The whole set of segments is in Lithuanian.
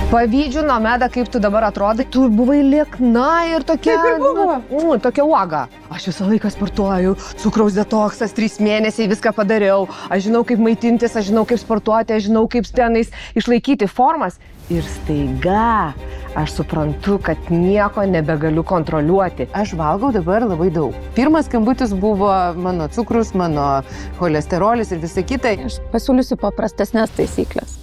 Pavydžiu, Nomeda, kaip tu dabar atrodai, tu buvai liekna ir tokia... Taip ir buvo. Tokia uoga. Aš visą laiką sportuoju, cukraus detoksas, 3 mėnesiai viską padariau. Aš žinau, kaip maitintis, aš žinau, kaip sportuoti, aš žinau, kaip tenais išlaikyti formas. Ir staiga aš suprantu, kad nieko nebegaliu kontroliuoti. Aš valgau dabar labai daug. Pirmas skambutis buvo mano cukrus, mano cholesterolis ir visa kita. Aš pasiūlysiu paprastesnės taisyklės.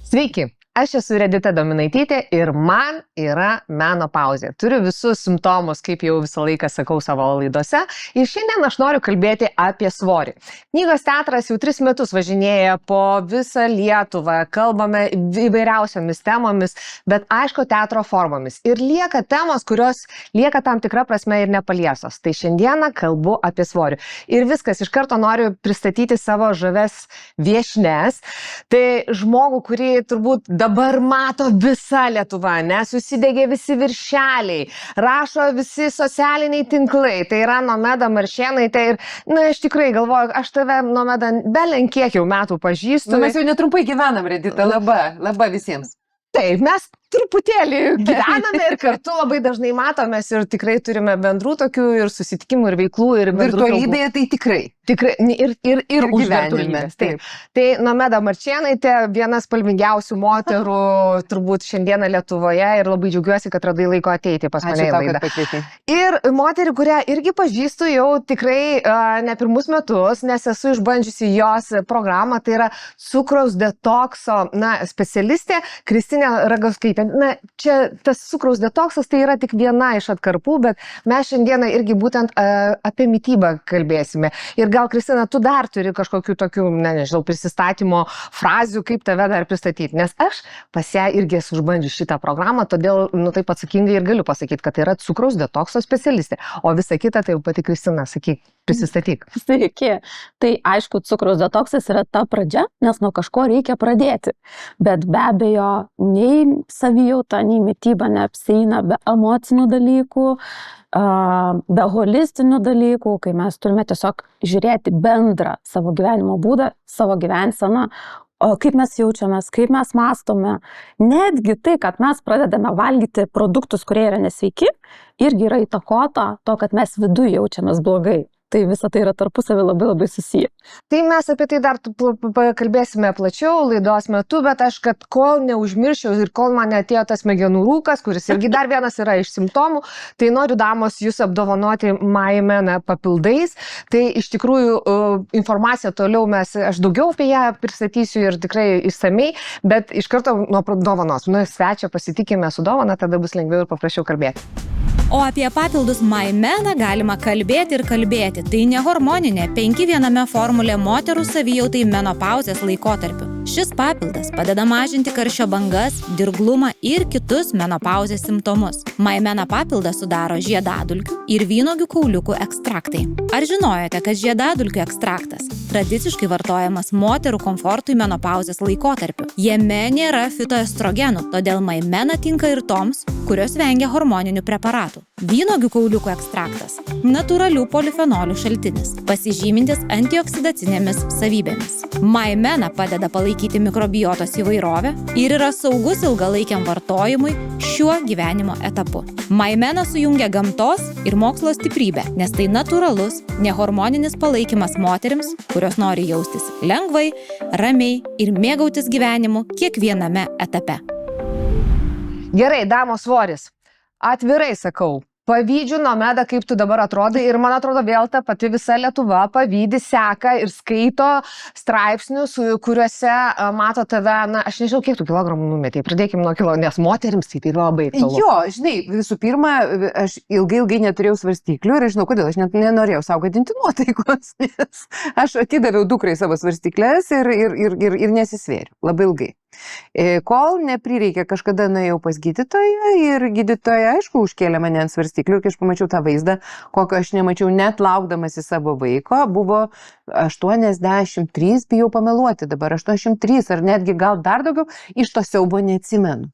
Sveiki, aš esu Redita Dominaitytė ir man yra menopauzė. Turiu visus simptomus, kaip jau visą laiką sakau savo laidose. Ir šiandien aš noriu kalbėti apie svorį. Knygos teatras jau 3 metus važinėja po visą Lietuvą. Kalbame įvairiausiomis temomis, bet aišku teatro formomis. Ir lieka temos, kurios lieka tam tikra prasme ir nepaliesos. Tai šiandieną kalbu apie svorį. Ir viskas, iš karto noriu pristatyti savo žaves viešnes. Tai žmogų, kurį turbūt dabar mato visa Lietuva, susidegė visi viršeliai, rašo visi socialiniai tinklai, tai yra Nomeda Maršėnaitė ir, aš tikrai galvoju, aš tave, Nomeda, belen kiek jau metų pažįstu. Mes jau netrumpai gyvenam, Redita, laba visiems. Taip, mes truputėlį gyvename ir kartu labai dažnai matomės ir tikrai turime bendrų tokių ir susitikimų ir veiklų ir virtualybėje tai tikrai. Tikrai ir už gyvenime. virtualybės. Taip. Tai Nomeda Maršėnaitė, viena spalvingiausių moterų turbūt šiandieną Lietuvoje ir labai džiaugiuosi, kad radai laiko ateiti pas mane į laidą. Ir moterį, kurią irgi pažįstu jau tikrai ne pirmus metus, nes esu išbandžiusi jos programą, tai yra cukraus detokso specialistė Kristina Ragauskaitė. Čia tas cukraus detoksas tai yra tik viena iš atkarpų, bet mes šiandieną irgi būtent apie mitybą kalbėsime. Ir gal, Kristina, tu dar turi kažkokių tokių, nežinau, prisistatymo frazių, kaip tave dar pristatyti. Nes aš pas ją irgi esu išbandžius šitą programą, todėl, taip atsakingai ir galiu pasakyti, kad tai yra cukraus detokso specialistė. O visa kita, tai jau pati Kristina, sakyk, prisistatyk. Sveiki. Tai aišku, cukraus detoksas yra ta pradžia, nes nuo kažko reikia pradėti. Bet be abejo, nei savijauta, nei mityba neapsieina be emocinių dalykų, be holistinių dalykų, kai mes turime tiesiog žiūrėti bendrą savo gyvenimo būdą, savo gyvenseną, kaip mes jaučiamės, kaip mes mąstome. Netgi tai, kad mes pradedame valgyti produktus, kurie yra nesveiki, irgi yra įtakota to, kad mes viduje jaučiamės blogai. Tai visa tai yra tarpusavį labai susiję. Tai mes apie tai dar kalbėsime plačiau laidos metu, bet aš, kad kol neužmirščiau ir kol man atėjo tas smegenų rūkas, kuris irgi dar vienas yra iš simptomų, tai noriu, damos, jūs apdovanoti MyMena papildais. Tai iš tikrųjų informaciją toliau aš daugiau apie ją pristatysiu ir tikrai išsamei, bet iš karto nuo dovanos. Svečią pasitikime su dovana, tada bus lengviau ir paprasčiau kalbėti. O apie papildus MyMena galima kalbėti ir kalbėti. Tai ne hormoninė 5-viename formulė moterų savijautai menopauzės laikotarpiu. Šis papildas padeda mažinti karščio bangas, dirglumą ir kitus menopauzės simptomus. MyMena papildą sudaro žiedadulkių ir vynuogių kauliukų ekstraktai. Ar žinojote, kad žiedadulkių ekstraktas tradiciškai vartojamas moterų komfortui menopauzės laikotarpiu? Jame nėra fitoestrogenų, todėl MyMena tinka ir toms, kurios vengia hormoninių preparatų. Vynuogių kauliukų ekstraktas – natūralių polifenolių šaltinis, pasižymintis antioksidacinėmis savybėmis. MyMena padeda palaikyti mikrobiotos įvairovę ir yra saugus ilgalaikiam vartojimui šiuo gyvenimo etapu. MyMena sujungia gamtos ir mokslo stiprybę, nes tai natūralus, nehormoninis palaikymas moterims, kurios nori jaustis lengvai, ramiai ir mėgautis gyvenimu kiekviename etape. Gerai, damos, svoris. Atvirai sakau, pavydžiu, Nomeda, kaip tu dabar atrodai ir man atrodo vėl ta pati visa Lietuva pavydi, seka ir skaito straipsnius, kuriuose mato tave, aš nežinau, kiek tų kilogramų numetei, pradėkim nuo kilo, nes moterims tai labai aktualu. Jo, žinai, visų pirma, aš ilgai neturėjau svarstyklių ir aš žinau, kodėl aš net nenorėjau savo gadinti nuotaikos, nes aš atidaviau dukrai savo svarstyklės ir nesisvėriau labai ilgai. Kol neprireikė, kažkada nuėjau pas gydytoją ir gydytoja, aišku, užkėlė mane ant svarstyklių ir kai aš pamačiau tą vaizdą, kokio aš nemačiau net laukdamas į savo vaiko, buvo 83, bijau pameluoti dabar, 83 ar netgi gal dar daugiau, iš to siaubo neatsimenu.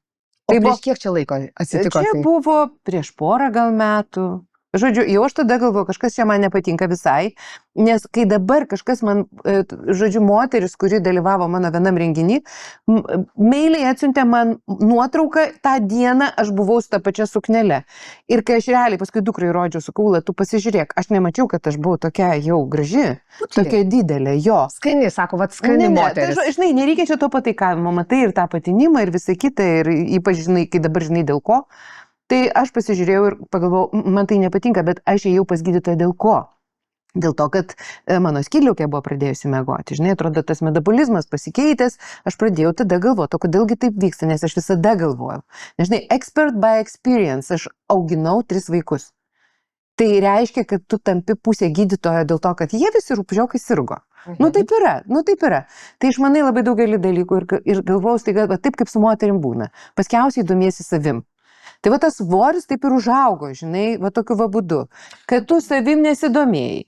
Tai buvo kiek čia laiko atsitiko? Čia buvo prieš porą gal metų. Žodžiu, jau aš tada galvoju, kažkas čia man nepatinka visai, nes kai dabar kažkas man, žodžiu, moteris, kuri dalyvavo mano vienam renginį, meiliai atsiuntė man nuotrauką, tą dieną aš buvau su tą pačią suknelę. Ir kai aš realiai paskui dukrai rodžiau, sakau, tu pasižiūrėk, aš nemačiau, kad aš buvau tokia jau graži, tokia didelė, jo. Skani, sako, skani moteris. Tai, žinai, nereikia čia to pataikavimo, matai ir tą patinimą, ir visą kitą, ir ypač, žinai, kai dabar žinai dėl ko. Tai aš pasižiūrėjau ir pagalvojau, man tai nepatinka, bet aš ėjau pas gydytoją dėl ko? Dėl to, kad mano skydliaukė buvo pradėjusi miegoti. Žinai, atrodo, tas metabolizmas pasikeitęs, aš pradėjau tada galvoti, o kodėlgi taip vyksta, nes aš visada galvojau. Nes, žinai, expert by experience, aš auginau 3 vaikus. Tai reiškia, kad tu tampi pusė gydytojo dėl to, kad jie visi rūpžiokai sirgo. Nu taip yra. Tai išmanai labai daugelį dalykų ir galvojau, tai taip kaip su moterim būna. Paskiausiai domiesi savim. Tai va tas svoris taip ir užaugo, žinai, va tokiu va būdu, kad tu savim nesidomėjai.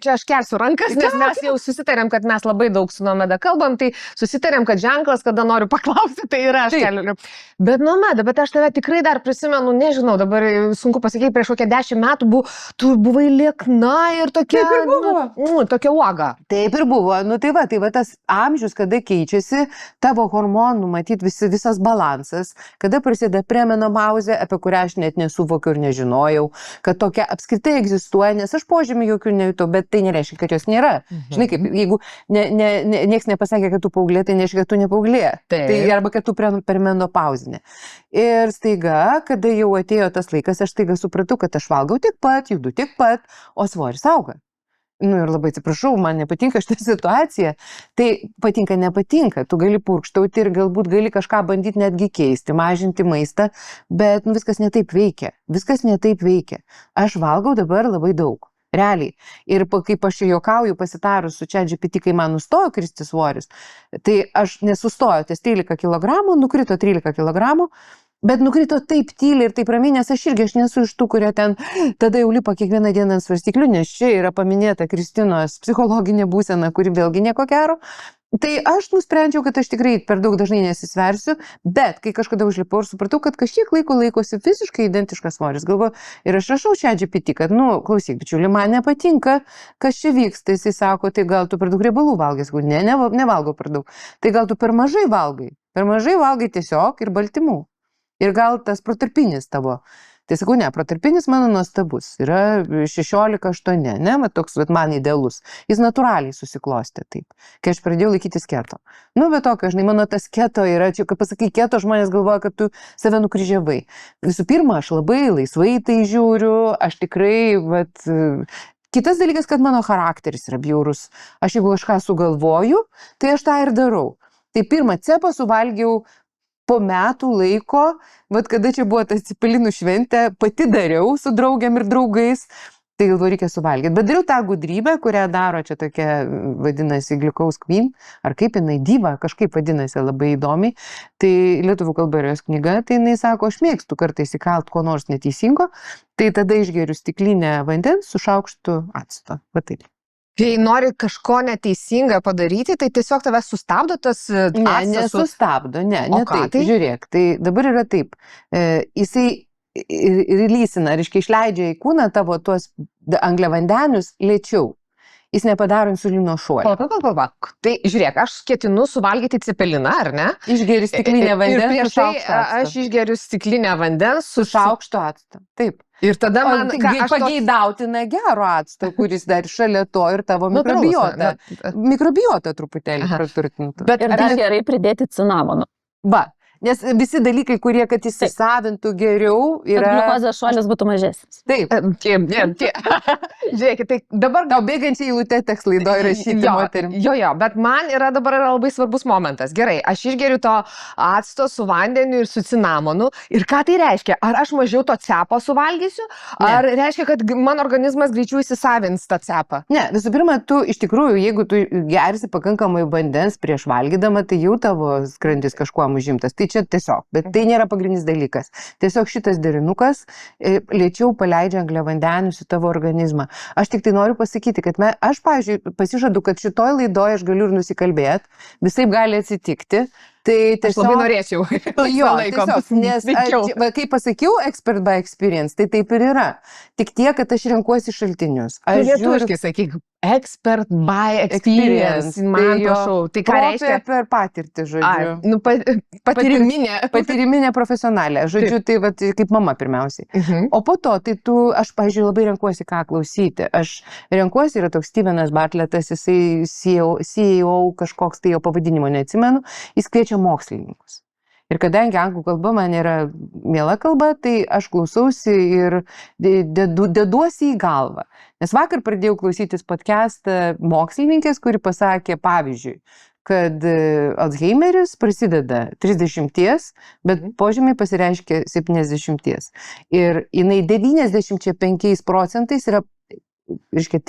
Čia aš kelsiu rankas, nes mes jau susitarėm, kad mes labai daug su Nomeda kalbam, tai susitarėm, kad ženklas, kada noriu paklausti, tai yra aš keliu. Bet Nomeda, bet aš tave tikrai dar prisimenu, nežinau, dabar sunku pasakyti, prieš kokią 10 metų tu buvai liekna ir tokia, taip ir buvo. Tokia uoga. Taip ir buvo, tai va tas amžius, kada keičiasi, tavo hormonų, matyt, visas balansas, kada prasideda premenopauzė, apie kurią aš net nesuvokiu ir nežinojau, kad tokia apskritai egzistuoja, nes aš požymių jokių nejutau, bet tai nereiškia, kad jos nėra. Žinai, kaip jeigu nieks nepasakė, kad tu paauglė, tai nereiškia, kad tu nepaauglė. Tai arba kad tu perimenopauzinė. Ir staiga, kada jau atėjo tas laikas, aš staiga supratau, kad aš valgau tiek pat, judu tiek pat, o svoris auga. Nu ir labai atsiprašau, man nepatinka šitą situaciją. Tai patinka, nepatinka. Tu gali purkštauti ir galbūt gali kažką bandyti netgi keisti, mažinti maistą, bet viskas netaip veikia. Aš valgau dabar labai daug. Realiai. Ir kaip aš juokauju pasitarus su ChatGPT, kai man nustojo kristi svoris, tai aš nesustojo ties 13 kg, nukrito 13 kg, bet nukrito taip tyliai ir taip ramiai, nes aš nesu iš tų, kurie ten tada jau lipa kiekvieną dieną ant svarstyklių, nes čia yra paminėta Kristinos psichologinė būsena, kuri vėlgi nieko gero. Tai aš nusprendžiau, kad aš tikrai per daug dažnai nesisversiu, bet kai kažkada užlipau ir supratau, kad kažkiek laikosi visiškai identiškas svoris. Galvoju, ir aš rašau ChatGPT, kad, klausyk, bičiuli, man nepatinka, kas čia vyksta. Jisai sako, tai gal tu per daug riebalų valgai. Ne, nevalgau per daug. Tai gal tu per mažai valgai. Per mažai valgai tiesiog ir baltymų. Ir gal tas protarpinis tavo. Tai sakau, ne, protarpinis mano nuostabus. Yra 16-8, ne, toks man idealus. Jis natūraliai susiklostė taip, kai aš pradėjau laikytis keto. Bet tokio, žinai, mano tas keto yra, čia, kai pasakai keto, žmonės galvoja, kad tu save nukryžiavai. Visų pirma, aš labai laisvai tai žiūriu, aš tikrai, kitas dalykas, kad mano charakteris yra bjaurus. Aš jeigu kažką sugalvoju, tai aš tą ir darau. Tai pirmą cepą suvalgiau po metų laiko, kada čia buvo tas cepelinų šventė, pati dariau su draugiam ir draugais, tai galvoju, reikia suvalgyti. Bet dariau tą gudrybę, kurią daro čia tokia, vadinasi, Glucose Queen, ar kaip jinai, diva, kažkaip vadinasi labai įdomiai. Tai lietuvių kalba yra jos knyga, tai jinai sako, aš mėgstu kartais įkalt ko nors neteisingo, tai tada išgeriu stiklinę vandens su šaukštu acto. Va taip. Kai nori kažko neteisinga padaryti, tai tiesiog tave sustabdo tas actas? Nesustabdo, ne taip. Tai? Žiūrėk, tai dabar yra taip. Jisai releasina, reiškia, išleidžia į kūną tavo tuos angliavandenius lėčiau. Jis nepadaro insulino šuolio. Tai žiūrėk, aš ketinu suvalgyti cepeliną, ar ne? Išgeriu stiklinę vandens su šaukštu acto. Aš išgeriu stiklinę vandens su šaukštu acto. Taip. Ir tada man pageidautina gero acto, kuris dar šalia to ir tavo mikrobiotą truputėlį praturtintų. Ir dar gerai pridėti cinamono. Nes visi dalykai, kurie, kad įsisavintų geriau, yra... Kad gliukozės šuolis būtų mažesnis. Taip. Žiūrėkit, tai dabar... Tau bėgančiai eilutė teks laidoj rašyti moterim. Jo, bet man dabar yra labai svarbus momentas. Gerai, aš išgeriu to acto su vandeniu ir su cinamonu. Ir ką tai reiškia? Ar aš mažiau to cepo suvalgysiu? Ar reiškia, kad mano organizmas greičiau įsisavins tą cepą? Ne, visų pirma, tu iš tikrųjų, jeigu tu gersi pakankamai vandens prieš valgydama, tai jau tavo skrandis kažkuo užimtas. Tai čia tiesiog, bet tai nėra pagrindinis dalykas. Tiesiog šitas derinukas lėčiau paleidžia angliavandenius į tavo organizmą. Aš tik tai noriu pasakyti, kad aš, pavyzdžiui, pasižadu, kad šitoj laidoj aš galiu ir nusikalbėti, visaip gali atsitikti. Tai Aš tiesiog... labai norėčiau. Jo, tiesiog, nes, kaip pasakiau, expert by experience, tai taip ir yra. Tik tiek, kad aš renkuosi šaltinius. Aš Lietuviškai sakyk, expert by experience. Man prašau. Tai ką reiškia? Per patirtį, žodžiu. Patyriminė. Patyriminė profesionalė. Žodžiu, tai vat, kaip mama pirmiausiai. O po to, tai aš, pavyzdžiui, labai renkuosi, ką klausyti. Aš renkuosi, yra toks Stevenas Bartlettas, jisai CEO kažkoks, tai jo pavadinimo neatsimenu, jis kviečia mokslininkus. Ir kadangi anglų kalba man yra miela kalba, tai aš klausausi ir deduosi į galvą. Nes vakar pradėjau klausytis podcastą mokslininkės, kuri pasakė, pavyzdžiui, kad Alzheimeris prasideda 30, bet požymiai pasireiškia 70. Ir jinai 95% yra, reiškia,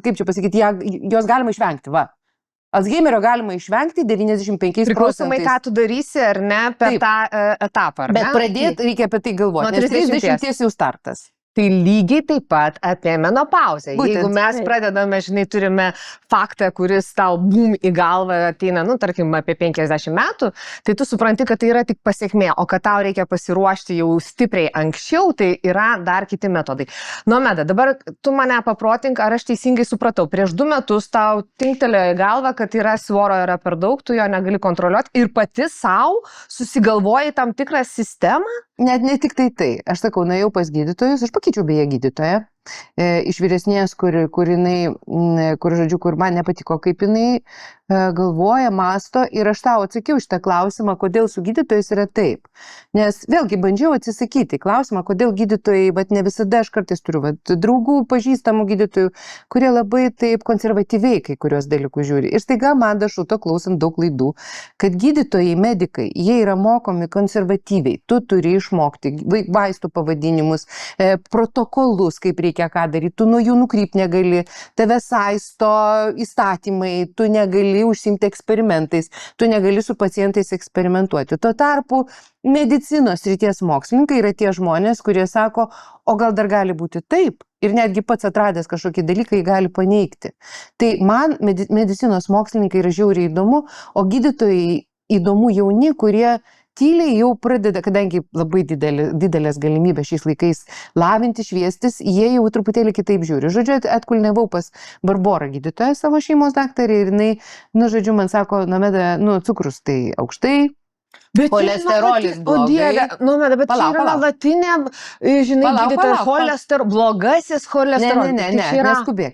kaip čia pasakyti, jos galima išvengti, va. Alzheimerio galima išvengti 95%. Priklausomai, ką tu darysi, ar ne, per tą etapą, ar ne? Bet pradėti reikia apie tai galvoti, nes 30 jau startas. Tai lygiai taip pat apie menopauzę. Būtent, jeigu mes pradedame, žinai, turime faktą, kuris tau bum į galvą ateina, nu, tarkim, apie 50 metų, tai tu supranti, kad tai yra tik pasiekmė, o kad tau reikia pasiruošti jau stipriai anksčiau, tai yra dar kiti metodai. Nomeda, dabar tu mane paprotink, ar aš teisingai supratau, prieš 2 metus tau tinktelėjo į galvą, kad yra svorio yra per daug, tu jo negali kontroliuoti ir pati savo susigalvoji tam tikrą sistemą? Net ne tik tai. Aš sakau, nuėjau pas gydytojus, aš pakeičiau beje gydytoją, iš vyresnės, kur man nepatiko, kaip jinai galvoja, masto, ir aš tau atsakiau šitą klausimą, kodėl su gydytojais yra taip. Nes vėlgi bandžiau atsisakyti klausimą, kodėl gydytojai, bet ne visada aš kartais turiu draugų, pažįstamų gydytojų, kurie labai taip konservatyviai kai kurios dalykus žiūri. Ir staiga man dašuto klausant daug klaidų, kad gydytojai, medikai, jie yra mokomi konservatyviai. Tu turi išmokti vaistų pavadinimus, protokolus, kaip reikia ką daryti, tu nuo jų nukrypti negali, tave saisto įstatymai, tu negali užsiimti eksperimentais, tu negali su pacientais eksperimentuoti. Tuo tarpu medicinos srities mokslininkai yra tie žmonės, kurie sako, o gal dar gali būti taip, ir netgi pats atradęs kažkokį dalyką jį gali paneigti. Tai man medicinos mokslininkai yra žiauriai įdomu, o gydytojai įdomu jauni, kurie tyliai jau pradeda, kadangi labai didelės galimybės šiais laikais lavinti, šviestis, jie jau truputėlį kitaip žiūri. Žodžiu, atkulniavau pas Barborą gydytoją, savo šeimos daktarį, ir jinai, žodžiu, man sako, Nomeda, cukrus tai aukštai, Cholesterolis blogai. O Dieve, bet čia yra nuolatinė, žinai, gydytoja, blogasis cholesterolis. Ne,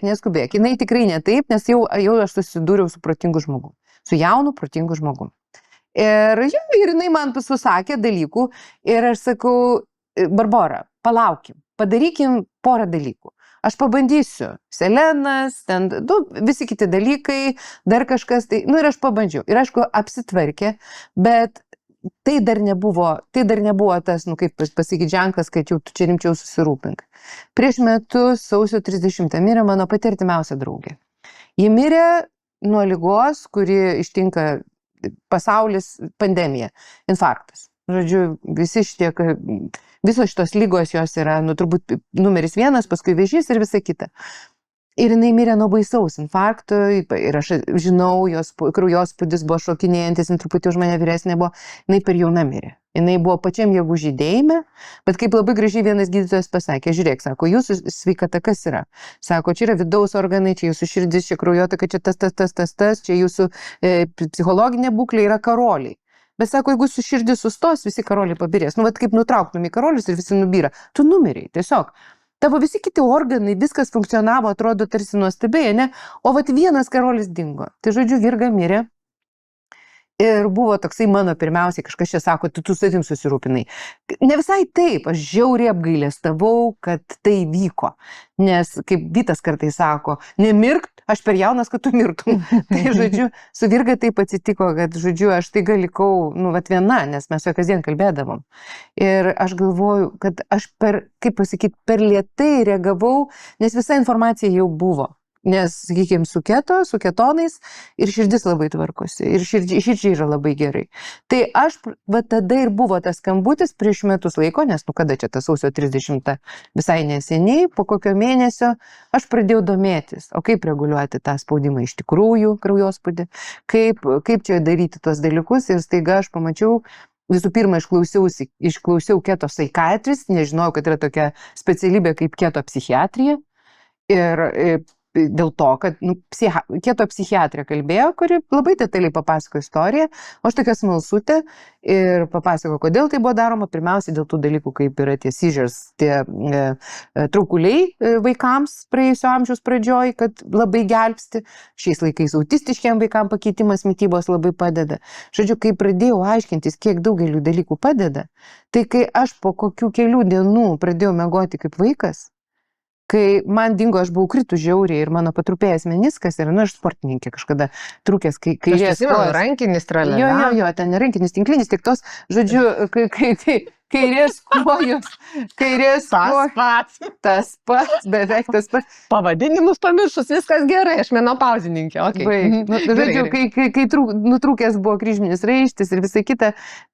neskubėk. Jinai tikrai ne taip, nes jau aš susidūriau su protingu žmogum. Su jaunu, protingu žmogum. Ir jinai man susakė dalykų ir aš sakau, Barbora, palaukim, padarykim porą dalykų. Aš pabandysiu. Selenas, visi kiti dalykai, dar kažkas, ir aš pabandžiau. Ir aišku, apsitvarkė, bet tai dar nebuvo tas, kaip pasakyti, ženklas, kad jau tu čia rimčiau susirūpink. Prieš metus, sausio 30, mirė mano pati artimiausia draugė. Ji mirė nuo ligos, kuri ištinka pasaulis, pandemija, infarktas. Žodžiu, visos šitos lygos jos yra, turbūt numeris 1, paskui vėžys ir visa kita. Ir jinai mirė nuo baisaus infarkto, ir aš žinau, jos kraujospūdis buvo šokinėjantis, jin truputį už mane vyresnė buvo, jinai per jauna mirė. Jinai buvo pačiam jėgų žydėjime, bet kaip labai gražiai vienas gydytojas pasakė, žiūrėk, sako, jūsų sveikata kas yra? Sako, čia yra vidaus organai, čia jūsų širdis, čia kraujotaka, čia tas, čia jūsų psichologinė būklė yra karoliai. Bet sako, jeigu su širdis sustos, visi karoliai pabirės. Kaip nutrauktum į karolius ir visi nubyra. Tu numiriai, tiesiog. Tavo visi kiti organai, viskas funkcionavo, atrodo tarsi nuostabiai, ne? O vienas karolis dingo. Tai žodžiu, Virga mirė. Ir buvo toksai mano pirmiausiai, kažkas čia sako, tu savim susirūpinai. Ne visai taip, aš žiauriai apgailestavau, kad tai vyko. Nes, kaip Vytas kartais sako, nemirkt, aš per jaunas, kad tu mirtum. Tai, žodžiu, su Virga taip atsitiko, kad, žodžiu, aš tai likau, viena, nes mes jo kasdien kalbėdavom. Ir aš galvoju, kad aš per lėtai reagavau, nes visa informacija jau buvo. Nes, sakykime, su ketonais ir širdis labai tvarkosi, ir širdžiai yra labai gerai. Tai aš, va tada ir buvo tas skambutis prieš metus laiko, nes, kada čia tas sausio 30 visai neseniai, po kokio mėnesio aš pradėjau domėtis, o kaip reguliuoti tą spaudimą iš tikrųjų, kraujospūdį, kaip čia daryti tuos dalykus ir staiga aš pamačiau, visų pirma, išklausiau keto psichiatrist, nežinojau, kad yra tokia specialybė kaip keto psichiatrija. Ir dėl to, kad keto psichiatrė kalbėjo, kuri labai detaliai papasako istoriją, o aš tokia smalsutė ir papasako, kodėl tai buvo daroma. Pirmiausia, dėl tų dalykų, kaip yra tie seizures, tie traukuliai vaikams praėjusio amžiaus pradžioj, kad labai gelbsti. Šiais laikais autistiškiam vaikam pakeitimas mitybos labai padeda. Žodžiu, kai pradėjau aiškintis, kiek daugelių dalykų padeda, tai kai aš po kokių kelių dienų pradėjau miegoti kaip vaikas, kai man dingo, aš buvau kritus žiauriai ir mano patrupėjęs meniskas ir, aš sportininkė kažkada trūkės, kai aš prisimenu, rankinis tralė. Jo, ten rankinis, tinklinis, tik tos, žodžiu, kairės kojos, tas pats, beveik tas pats. Pavadinimus pamiršus, viskas gerai, aš menopauzininkė. Okay. Žodžiu, kai nutrūkęs buvo kryžminis raištis ir visai kita,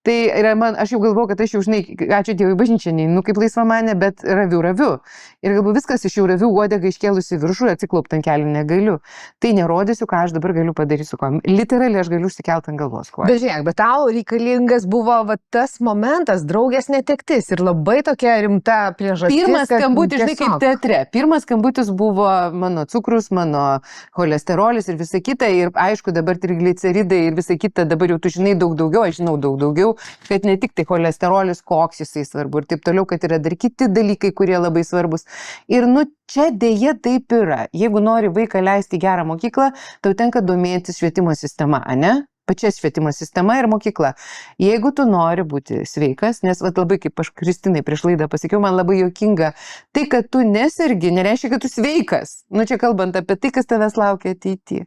tai aš jau galvoju, kad aš jau, žinai, ačiū Dievui, bažnyčia neinu kaip laisva manė, bet raviu. Ir galbūt viskas iš jau raviu, uodegą iškėlusi viršų, atsiklaupti ant kelių negaliu. Tai nerodysiu, ką aš dabar galiu padaryti su kojom. Literaliai aš galiu užsikelti ant galvos kojų. Bet žiūrėk, bet tau reikalingas buvo tas momentas, draugės netektis ir labai tokia rimta priežastis. Pirmas skambutis, žinai, kaip teatre. Pirmas skambutis buvo mano cukrus, mano cholesterolis ir visa kita. Ir aišku, dabar trigliceridai ir visa kita, dabar jau tu žinai daug daugiau, aš žinau daug daugiau, kad ne tik tai cholesterolis, koks jisai svarbu ir taip toliau, kad yra dar kiti dalykai, kurie labai svarbus. Ir čia dėja taip yra. Jeigu nori vaiką leisti į gerą mokyklą, tau tenka domėtis švietimo sistema, ane? Pačia švietimo sistema ir mokykla. Jeigu tu nori būti sveikas, nes labai kaip aš Kristinai prieš laidą pasakiau, man labai juokinga, tai, kad tu nesergi, nereiškia, kad tu sveikas. Čia kalbant apie tai, kas tavęs laukia ateityje.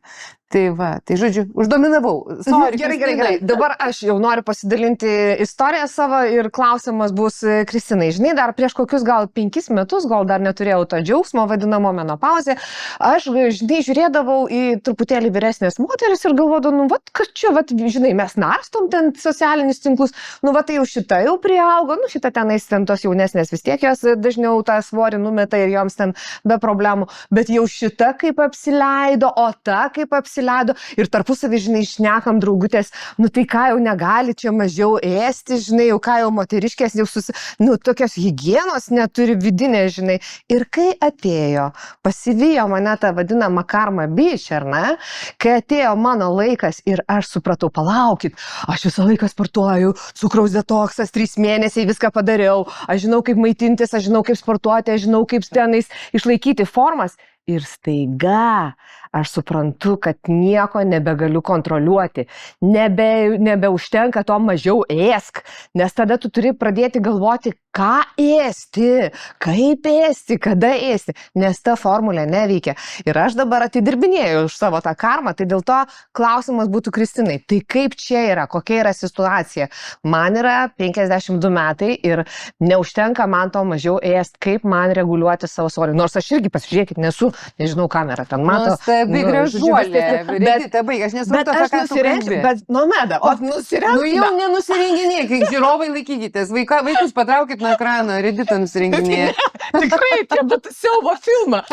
Tai žodžiu, uždominavau. Gerai. Dabar aš jau noriu pasidalinti istoriją savo ir klausimas bus Kristinai. Žinai, dar prieš kokius gal 5 metus, gal dar neturėjau to džiaugsmo, vadinamo menopauzė, aš, žinai, žiūrėdavau į truputėlį vyresnės moteris ir galvodavau, kad čia, žinai, mes narstom ten socialinius tinklus, tai jau šita jau priaugo, šita tenais ten tos jaunesnės vis tiek jos dažniau tą svorį numeta ir joms ten be problemų, bet jau šita kaip apsileido, o ta kaip apsileido. Ir tarpusavį, žinai, šnekam draugutės, tai ką jau negali čia mažiau ėsti, žinai, jau ką jau moteriškės jau tokios higienos neturi vidinė, žinai. Ir kai atėjo, pasivijo mane tą vadinamą karma bitch, ar ne? Kai atėjo mano laikas ir aš supratau, palaukit, aš visą laiką sportuoju, cukraus detoksas, 3 mėnesiai viską padariau, aš žinau, kaip maitintis, aš žinau, kaip sportuoti, aš žinau, kaip tenais išlaikyti formas. Ir staiga aš suprantu, kad nieko nebegaliu kontroliuoti, nebeužtenka to mažiau ėsk, nes tada tu turi pradėti galvoti, ką ėsti, kaip ėsti, kada ėsti, nes ta formulė neveikia. Ir aš dabar atidirbinėjau už savo tą karmą, tai dėl to klausimas būtų Kristinai, tai kaip čia yra, kokia yra situacija? Man yra 52 metai ir neužtenka man to mažiau ėst, kaip man reguliuoti savo svorį. Nors aš irgi, pasižiūrėkit, nežinau, kamera ten mato. Nuostabi gražuolė, Redita, baig, aš nesupratau, apie ką tu kalbi. Bet, Nomeda, nusirengti. Jau nenusirenginėk, žiūrovai laikykitės, vaikus patraukit nuo ekrano, Redita nusirenginėja. Tikrai, bet siaubo filmą.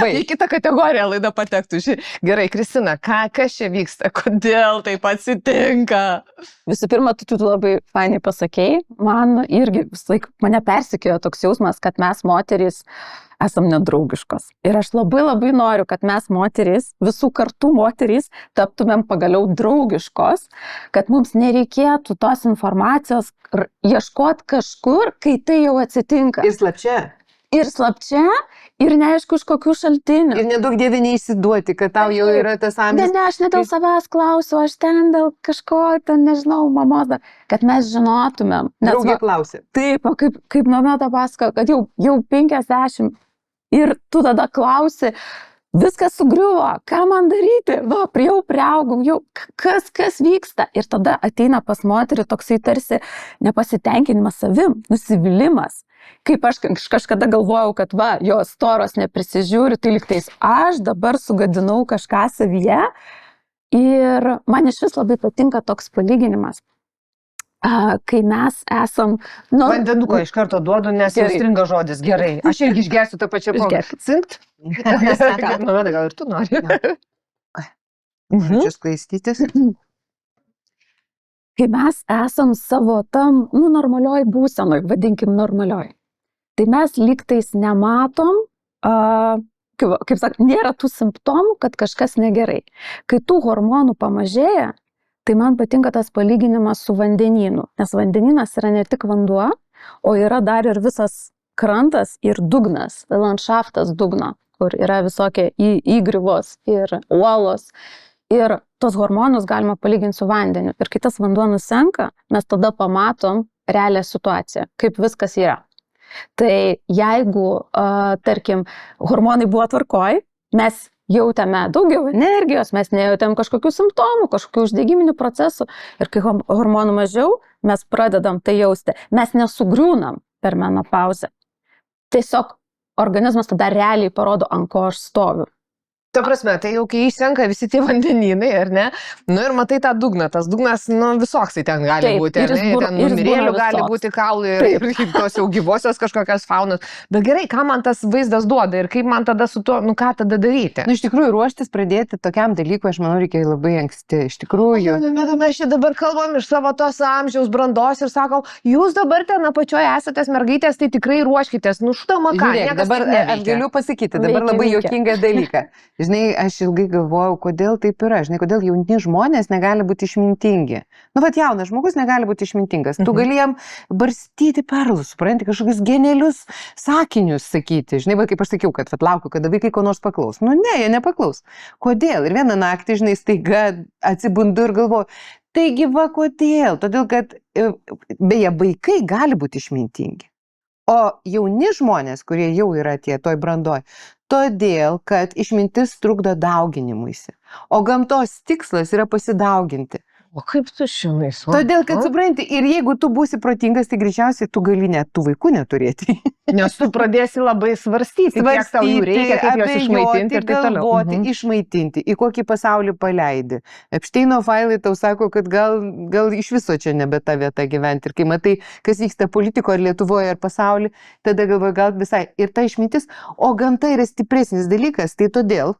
Į kitą kategoriją laida patektų. Gerai, Kristina, kas čia vyksta, kodėl taip atsitinka? Visų pirma, tu labai fainai pasakėjai, man irgi vis laik mane persikėjo toks jausmas, kad mes moterys esam nedraugiškos. Ir aš labai noriu, kad mes moterys, visų kartų moterys, taptumėm pagaliau draugiškos, kad mums nereikėtų tos informacijos ieškoti kažkur, kai tai jau atsitinka. Ir slapčia, ir neaišku, iš kokių šaltinių. Ir nedaug dievė neįsiduoti, kad tau jau yra tas amžius. Ne, aš ne dėl savęs klausiu, aš ten dėl kažko, ten nežinau, mamos, kad mes žinotumėm. Draugė klausė. Taip, kaip Nomeda pasako, kad jau 50 ir tu tada klausi, viskas sugriuvo, ką man daryti? Jau priaugau, jau kas vyksta? Ir tada ateina pas moterį toksai tarsi nepasitenkinimas savim, nusivylimas. kaip aš kažkada galvojau, kad va, jos storos neprisižiūri, tai liktais aš dabar sugadinau kažką savyje ir man iš vis labai patinka toks palyginimas. Kai mes esam... Vandenuko iš karto duodu, nes jau stringa žodis. Gerai. Aš irgi išgersiu tą pačią progą. Cinkt? Gal ir tu nori. Čia sklaistytis. Kai mes esam savo tam, normalioj būsenoj, vadinkim normalioj, tai mes lygtais nematom, kaip sak, nėra tų simptomų, kad kažkas negerai. Kai tų hormonų pamažėja, tai man patinka tas palyginimas su vandenynu, nes vandenynas yra ne tik vanduo, o yra dar ir visas krantas ir dugnas, landšaftas dugno, kur yra visokie įgriuvos ir uolos. Ir tos hormonus galima palyginti su vandeniu. Ir kai tas vanduo nusenka, mes tada pamatom realią situaciją, kaip viskas yra. Tai jeigu, tarkim, hormonai buvo tvarkoj, mes jautėme daugiau energijos, mes nejautėm kažkokių simptomų, kažkokių uždegiminių procesų. Ir kai hormonų mažiau, mes pradedam tai jausti. Mes nesugriūnam per menopauzę. Tiesiog organizmas tada realiai parodo, ant ko aš stoviu. Ta prasme, tai jau kai išsenka visi tie vandenynai, ar ne? Ir matai tą dugną. Tas dugnas, visoksai ten gali būti, ar ne? Ten numirėlių gali būti kaulų ir tos jau gyvosios kažkokios faunos. Bet gerai, ką man tas vaizdas duoda ir kaip man tada su tuo, ką tada daryti? Iš tikrųjų, ruoštis pradėti tokiam dalykui, aš manau, reikia labai anksti. Iš tikrųjų. Mes čia dabar kalbam iš savo tos amžiaus brandos ir sakom, jūs dabar ten apačioje esate mergaitės, tai tikrai ruoškitės. Šutama ką? Žiūrėk, dabar aš galiu pasakyti, dabar labai juokingą dalyką. Žinai, aš ilgai galvojau, kodėl taip yra. Žinai, kodėl jauni žmonės negali būti išmintingi. Jaunas žmogus negali būti išmintingas. Tu gali jam barstyti perlus, supranti, kažkokius genialius sakinius sakyti. Žinai, kaip aš sakiau, kad laukiu, kada vaikai ko nors paklaus. Ne, jie nepaklaus. Kodėl? Ir vieną naktį, žinai, staiga atsibundu ir galvoju, taigi va, kodėl? Todėl, kad beje, vaikai gali būti išmintingi. O jauni žmonės, kurie jau yra tie toj brandoj, todėl, kad išmintis trukdo dauginimuisi. O gamtos tikslas yra pasidauginti. O kaip tu žinai? Todėl, kad supranti, ir jeigu tu būsi protingas, tai greičiausiai tu gali net tų vaikų neturėti. Nes tu pradėsi labai svarstyti, kiek tau jų reikia, kaip juos išmaitinti ir taip toliau. Galvoti, išmaitinti, į kokį pasaulį paleidi. Epšteino failai tau sako, kad gal iš viso čia nebe ta vieta gyventi. Ir kai matai, kas vyksta politikoje, ar Lietuvoje, ar pasaulyje, tada galvoji, gal visai. Ir ta išmintis, o gamta yra stipresnis dalykas, tai todėl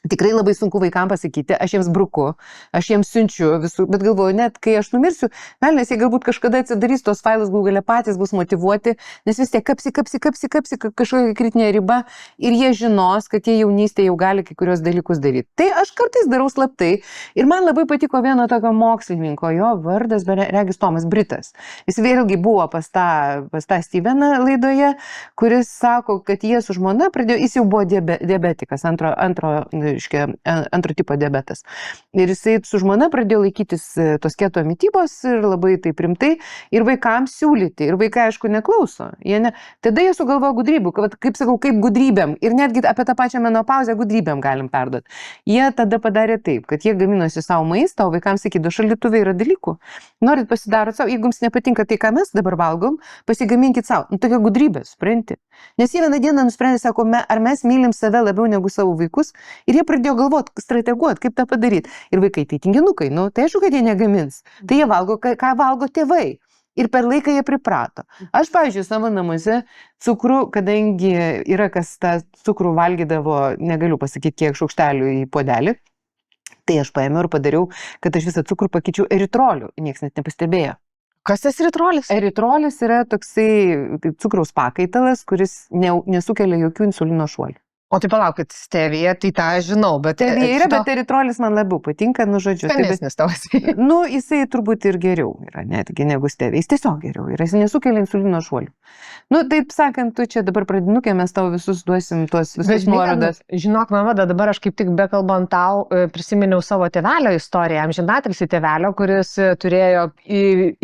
tikrai labai sunku vaikams pasakyti, aš jiems bruku, aš jiems siunčiu visų, bet galvoju, net kai aš numirsiu, nes jie galbūt kažkada atsidarys tos failus, gal galia patys bus motyvuoti, nes vis tiek kapsi kažkokia kritinė riba ir jie žinos, kad jie jaunystėje jau gali kai kurios dalykus daryti. Tai aš kartais darau slaptai ir man labai patiko vieno tokio mokslininko, jo vardas, regis Tomas Britas. Jis vėlgi buvo pas tą Steveną laidoje, kuris sako, kad jie su žmona pradėjo, jis jau buvo diabetikas, antro tipo diabetas. Ir jisai su žmona pradėjo laikytis tos keto mitybos ir labai taip rimtai ir vaikams siūlyti. Ir vaikai, aišku, neklauso. Tada jie sugalvojo gudrybių, kaip sakau, kaip gudrybėm. Ir netgi apie tą pačią menopauzę gudrybėm galim perduoti. Jie tada padarė taip, kad jie gaminosi savo maistą, o vaikams sakydavo, šaldytuve yra dalykų. Norit pasidarot savo, jeigu jums nepatinka tai, ką mes dabar valgom, pasigaminkit savo. Tokia gudrybė, supranti. Nes jie vieną dieną nusprendė, sako, ar mes mylim save labiau negu savo vaikus. Ir jie pradėjo galvoti, strateguoti, kaip tą padaryti. Ir vaikai, tai tinginukai, tai aišku, kad jie negamins. Tai jie valgo, ką valgo tėvai. Ir per laiką jie priprato. Aš, pavyzdžiui, savo namuose cukrų, kadangi yra kas tą cukrų valgydavo, negaliu pasakyti, kiek šaukštelių į puodelį, tai aš paėmiau ir padariau, kad aš visą cukrų pakeičiau eritroliu. Niekas net nepastebėjo. Kas tas eritrolis? Eritrolis yra toksai cukraus pakaitalas, kuris nesukelia jokių insulino šuolių. O tai palaukit, stevija, tai tą aš žinau, bet... Stevija yra, bet eritrolis man labiau patinka, žodžiu. Skanesnis tavas. Jisai turbūt ir geriau yra, netgi negu stevija. Jis tiesiog geriau yra, jis nesukelia insulino šuolių. Taip sakant, tu čia dabar pradinukė, mes tau visus duosim tuos visus nuorodas. Žinok, man vada, dabar aš kaip tik bekalbant tau prisiminiau savo tėvelio istoriją, amžinatilsį tėvelio, kuris turėjo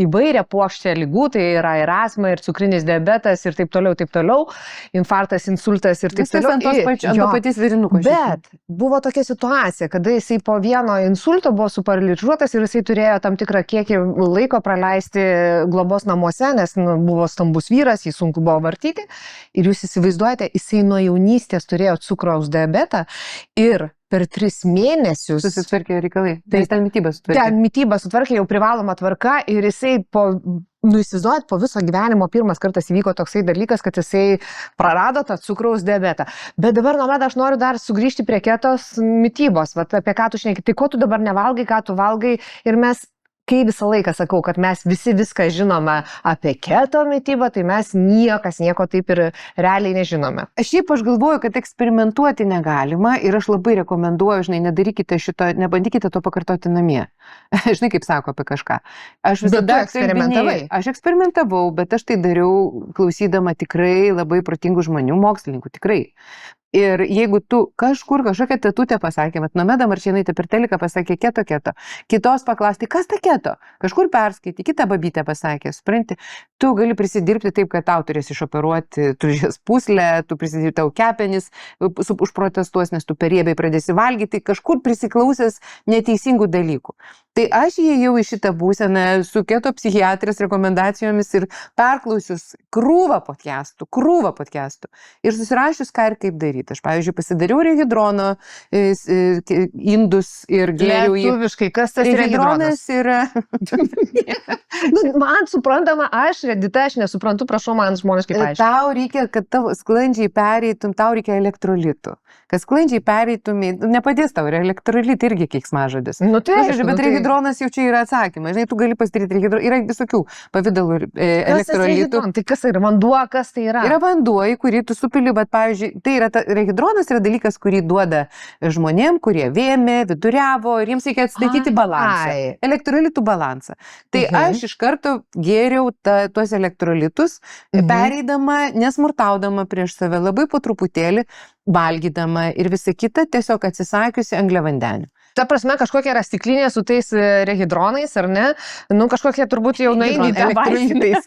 įvairią puokštę ligų, tai yra ir astma, ir cukrinis diabetas, ir taip toliau, infarktas, insultas ir taip toliau. to paties virinuko. Bet buvo tokia situacija, kada jisai po vieno insulto buvo suparalyžiuotas ir jisai turėjo tam tikrą kiekį laiko praleisti globos namuose, nes buvo stambus vyras, jį sunku buvo vartyti. Ir jūs įsivaizduojate, jisai nuo jaunystės turėjo cukraus diabetą ir per 3 mėnesius susitvarkė reikalai. Tai ten mytybą sutvarkė. Ten mytybą sutvarkė, jau privaloma tvarka ir jisai įsivaizduojat, po viso gyvenimo pirmas kartas įvyko toksai dalykas, kad jisai prarado tą cukraus diabetą. Bet dabar, Nomeda, aš noriu dar sugrįžti prie ketos mytybos, vat, apie ką tu šneki. Tai ko tu dabar nevalgai, ką tu valgai ir mes... Kai visą laiką sakau, kad mes visi viską žinome apie keto mytybą, tai mes nieko taip ir realiai nežinome. Šiaip aš galvoju, kad eksperimentuoti negalima ir aš labai rekomenduoju, žinai, nedarykite šito, nebandykite to pakartoti namie. Žinai, kaip sako apie kažką. Aš visada eksperimentavai. Aš eksperimentavau, bet aš tai dariau klausydama tikrai labai protingų žmonių, mokslininkų, tikrai. Ir jeigu tu kažkokią tetutę pasakė, Nomeda Marčėnaitė per teliką pasakė keto, kitos paklausti, kas ta keto, kažkur perskaitė, kitą babytę pasakė, supranti, tu gali prisidirbti taip, kad tau turės išoperuoti tulžies pūslę, tu prisidirbti tau kepenis, užprotestuos, nes tu per riebiai pradėsi valgyti, kažkur prisiklausęs neteisingų dalykų. Tai aš įėjau į šitą būseną su keto psichiatrės rekomendacijomis ir perklausius krūvą podcastų ir susirašius ką ir kaip daryti. Aš, pavyzdžiui, pasidariau rehidrono indus ir gėriau į... Lietuviškai, kas tas rehidronas? Yra... Man suprantama, Edita, aš nesuprantu, prašau man žmoniškai paaiškinti. Tau reikia, kad tavo sklandžiai pereitum, tau reikia elektrolitų. Kad sklandžiai pereitum, nepadės tau, ir elektrolitai irgi keiksmažodis. Bet rehidronas jau čia yra atsakymas. Žinai, tu gali pasidaryti rehidroną, yra visokių pavydalų elektrolitų. Tai kas yra vanduo, kas tai yra? Yra vanduo, į kurį tu supili, bet pavyzdžiui, tai yra rehidronas yra dalykas, kurį duoda žmonėm, kurie vėmė, viduriavo ir jiems reikia atstatyti balansą. Elektrolitų balansą. Tai aš iš karto gėriau tuos elektrolitus, pereidama, nesmurtaudama prieš save, labai po truputėlį, valgydama ir visą kitą, tiesiog atsisakiusi angliavandenių. Ta prasme, kažkokia yra stiklinė su tais rehidronais, ar ne? Nu, kažkokia turbūt jau nueini elektrolitais.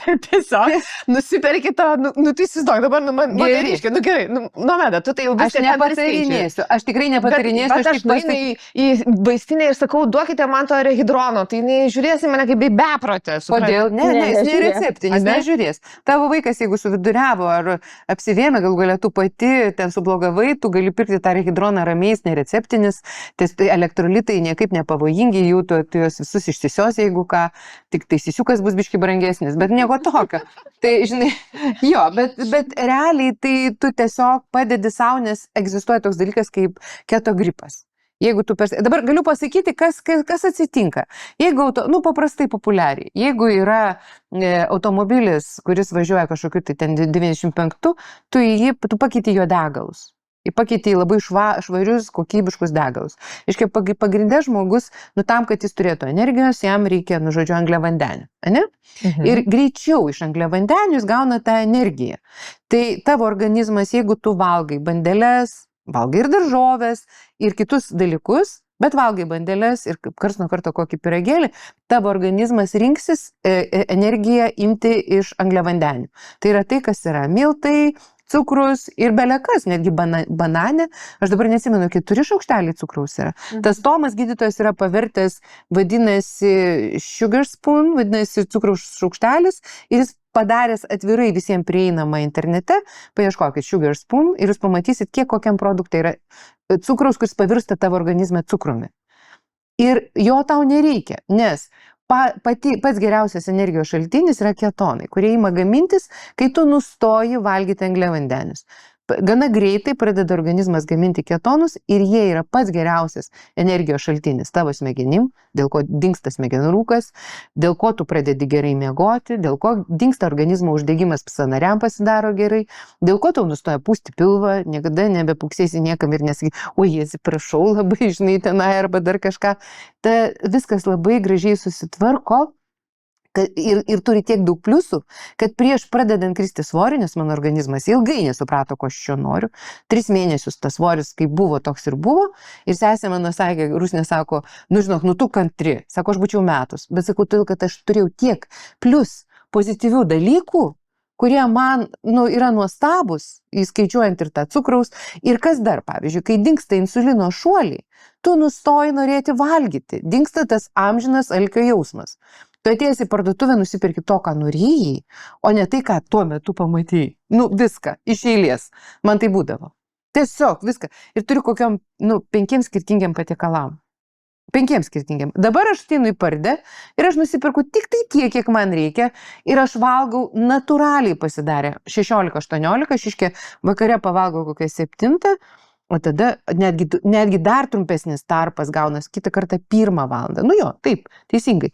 Tai tiesiog nusiperki tą, tai įsivaizduok, dabar, reiškia, gerai, Nomeda, tu tai jau viską nepatarinėsiu. Aš tikrai nepatarinėsiu. Bet aš nueinu į vaistinę ir sakau, duokite man to rehidrono, tai nežiūrėsi mane kaip į beprotę. Kodėl? Ne, jis nereceptinis, nežiūrės. Tavo vaikas, jeigu suviduriavo ar apsivėmė, gal galėtų pati ten sublogavai, tu gali pirkti tą rehidroną ramiais, receptinis, tai elektrolitai niekaip nepavojingi, jų tu juos visus išsisios, jeigu ką, tik tai sisiukas bus biški brangesnis, bet nieko tokio. Tai, žinai, jo, bet realiai tai tu tiesiog padedi savo, nes egzistuoja toks dalykas kaip keto gripas. Jeigu tu dabar galiu pasakyti, kas atsitinka. Jeigu, paprastai populiariai, jeigu yra automobilis, kuris važiuoja kažkokiu tai ten 95, tu pakeiti jo degalus. Pakeitė į labai švarius, kokybiškus degalus. Iškia, pagrindė žmogus, tam, kad jis turėtų energijos, jam reikia, angliavandenių. Ir greičiau iš angliavandenių jis gauna tą energiją. Tai tavo organizmas, jeigu tu valgai bandeles, valgai ir daržovės, ir kitus dalykus, bet valgai bandeles ir karts nuo karto kokį pyragėlį, tavo organizmas rinksis energiją imti iš angliavandenių. Tai yra tai, kas yra miltai, cukrus ir belekas, netgi banane. Aš dabar neatsimenu, 4 šaukšteliai cukraus yra. Tas Tomas gydytojas yra pavertęs, vadinasi sugar spoon, vadinasi cukraus šaukštelis, ir jis padaręs atvirai visiems prieinamą internete, paieškokit sugar spoon ir jūs pamatysit, kiek kokiam produktui yra cukraus, kuris pavirsta tavo organizme cukrumi. Ir jo tau nereikia, nes pats geriausias energijos šaltinis yra ketonai, kurie ima gamintis, kai tu nustoji valgyti angliavandenius. Gana greitai pradeda organizmas gaminti ketonus ir jie yra pats geriausias energijos šaltinis tavo smegenim, dėl ko dingsta smegenų rūkas, dėl ko tu pradedi gerai miegoti, dėl ko dingsta organizmo uždegimas sąnariam pasidaro gerai, dėl ko tau nustoja pūsti pilvą, niekada nebepūksėsi niekam ir nesakai, oi, atsiprašau labai, žinai, tenai arba dar kažką. Ta viskas labai gražiai susitvarko. Ir turi tiek daug pliusų, kad prieš pradedant kristi svorį, nes mano organizmas ilgai nesuprato, ko aš čia noriu, 3 mėnesius tas svoris kaip buvo, toks ir buvo, ir sesė mano sakė, Rusnė sako, žinok, tu kantri, sako, aš būčiau metus, bet sakau, todėl, kad aš turėjau tiek plus pozityvių dalykų, kurie man yra nuostabus, įskaičiuojant ir tą cukraus. Ir kas dar, pavyzdžiui, kai dingsta insulino šuoliai, tu nustoji norėti valgyti, dingsta tas amžinas alkio jausmas. Tu atėjęs į parduotuvę nusipirki to, ką norėjai, o ne tai, ką tuo metu pamatėjai. Viską, iš eilės. Man tai būdavo. Tiesiog viską. Ir turiu kokiam, 5 skirtingiam patiekalam. 5 skirtingiam. Dabar aš ateinu į pardę ir aš nusipirku tik tai tiek, kiek man reikia ir aš valgau natūraliai pasidarę 16-18, šiškia vakare pavalgau kokią 7, o tada netgi dar trumpesnis tarpas gaunas kitą kartą 1 valandą. Taip, teisingai.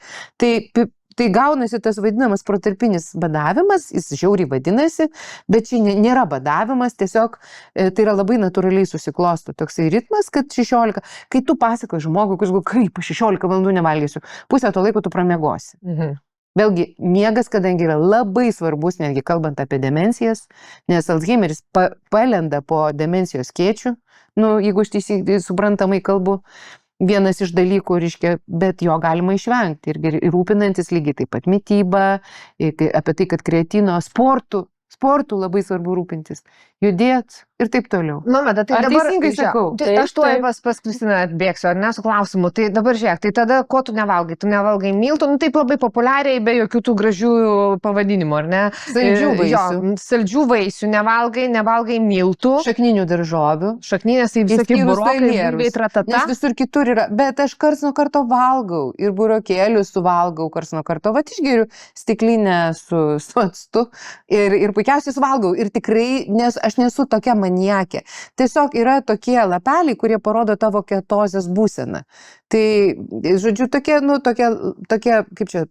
Tai gaunasi tas vadinamas protarpinis badavimas, jis žiauriai vadinasi, bet čia nėra badavimas, tiesiog tai yra labai natūraliai susiklosto toksai ritmas, kad 16, kai tu pasakoji žmogui, kaip 16 valandų nevalgysiu, pusę to laiko tu pramiegosi. Vėlgi, miegas, kadangi yra labai svarbus, netgi kalbant apie demencijas, nes Alzheimeris palenda po demencijos skėčių, jeigu aš teisingai suprantamai kalbu, vienas iš dalykų, bet jo galima išvengti ir rūpinantis lygiai taip pat mityba, apie tai, kad kreatino sportų labai svarbu rūpintis, judėt ir taip toliau. Bet tai ar dabar, teisingai sakau? Aš tuoj pas Kristiną atbėgsiu, ar ne, su klausimu. Tai dabar žiūrėk, tai tada ko tu nevalgai? Tu nevalgai miltų, taip labai populiariai, be jokių tų gražių pavadinimų, ar ne? Saldžių vaisių. Saldžių vaisių nevalgai miltų. Šakninių daržovių. Šakninės, tai visokie burokai, tratata. Nes visur kitur yra, bet aš karts nuo karto valgau ir burokėlius suvalgau karts nuo karto. Išgeriu stiklinę su actu ir puikiausiai suvalgau. Ir tikrai, nes aš nesu tokia maniakė. Tiesiog yra tokie lapeliai, kurie parodo tavo ketozės būseną. Tai, žodžiu, tokie, kaip čia,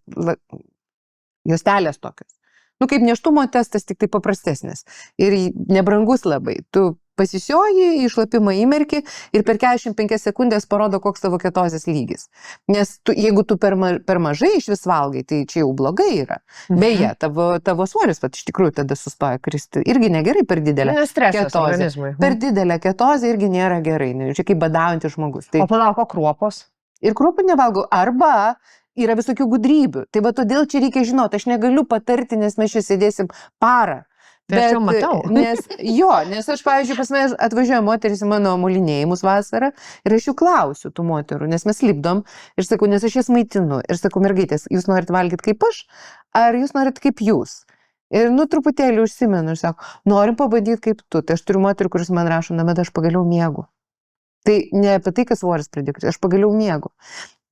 juostelės tokios. Kaip nėštumo testas, tik tai paprastesnis. Ir nebrangus labai. Tu pasisioji, išlapimą įmerki ir per 45 sekundės parodo, koks tavo ketozės lygis. Nes jeigu tu per mažai iš vis valgai, tai čia jau blogai yra. Beje, tavo svoris iš tikrųjų tada sustoja kristi. Irgi negerai per didelę ketozę. Per didelę ketozę irgi nėra gerai. Čia kaip badaujantis žmogus. O palauko kruopos? Ir kruopų nevalgau. Arba yra visokių gudrybių. Tai todėl čia reikia žinoti, aš negaliu patarti, nes mes čia sėdėsim parą. Tai aš jau matau. Nes aš, pavyzdžiui, pas mane atvažiuoja moteris į mano molinėjimus vasarą ir aš jų klausiu tų moterų, nes mes lipdom ir sakau, nes aš jas maitinu. Ir sakau, mergaitės, jūs norit valgyti kaip aš, ar jūs norit kaip jūs? Ir truputėlį užsimenu ir sako, norim pabandyti kaip tu. Tai aš turiu moterį, kuris man rašo, bet aš pagaliau miegu. Tai ne apie tai, kas svoris pradėjo, aš pagaliau miegu.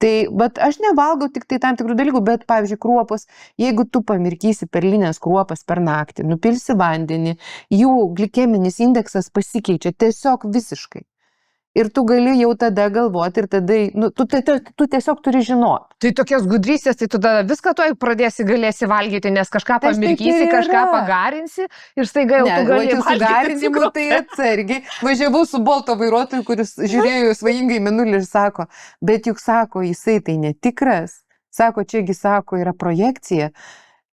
Bet aš nevalgau tik tai tam tikrų dalykų, bet, pavyzdžiui, kruopos, jeigu tu pamirkysi perlinės kruopas per naktį, nupilsi vandenį, jų glikeminis indeksas pasikeičia tiesiog visiškai. Ir tu gali jau tada galvoti ir tada, tu tiesiog turi žinoti. Tai tokios gudrystės, tai tu tada viską tuoj galėsi valgyti, nes kažką pamirkysi, kažką pagarinsi ir staiga jau tu gali valgyti. Garinimu tai atsargiai. Važiavau su Bolto vairuotoju, kuris žiūrėjo svajingai mėnulį ir sako, bet juk sako, jisai tai netikras. Sako, čiagi sako, yra projekcija.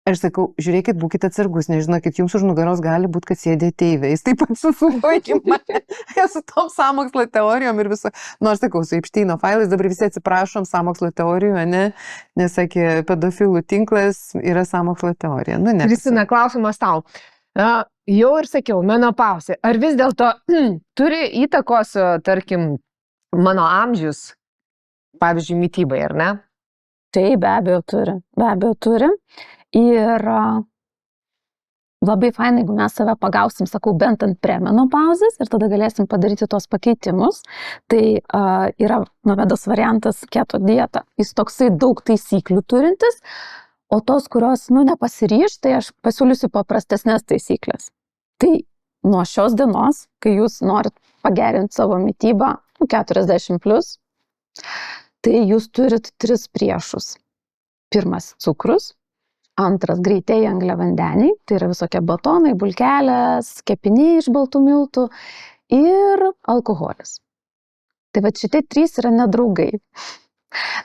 Aš sakau, žiūrėkit, būkite atsargus, nežinokit, jums už nugaros gali būti, kad sėdė ateiviai. Jis taip pat susuvoja mane. Su tom sąmokslo teorijom ir viso. Aš sakau, su Epšteino failais, dabar visi atsiprašom sąmokslo teorijų, nes sakė, pedofilų tinklas yra sąmokslo teorija. Kristina, klausimas tau. Jau ir sakiau, menopauzė. Ar vis dėlto turi įtakos, tarkim, mano amžius, pavyzdžiui, mitybai, ar ne? Tai be abejo turi. Ir labai fainai, jeigu mes save pagausim, sakau, bent ant premenopauzės ir tada galėsim padaryti tuos pakeitimus. Tai yra Novedos variantas keto dieta. Jis toksai daug taisyklių turintis, o tos, kurios, nepasiryš, tai aš pasiūlysiu paprastesnės taisyklės. Tai nuo šios dienos, kai jūs norit pagerinti savo mitybą, 40+, tai jūs turit 3 priešus. Pirmas - cukrus. Antras - greitieji angliavandeniai, tai yra visokie batonai, bulkelės, kepiniai iš baltų miltų ir alkoholis. Tai šitie 3 yra nedraugai.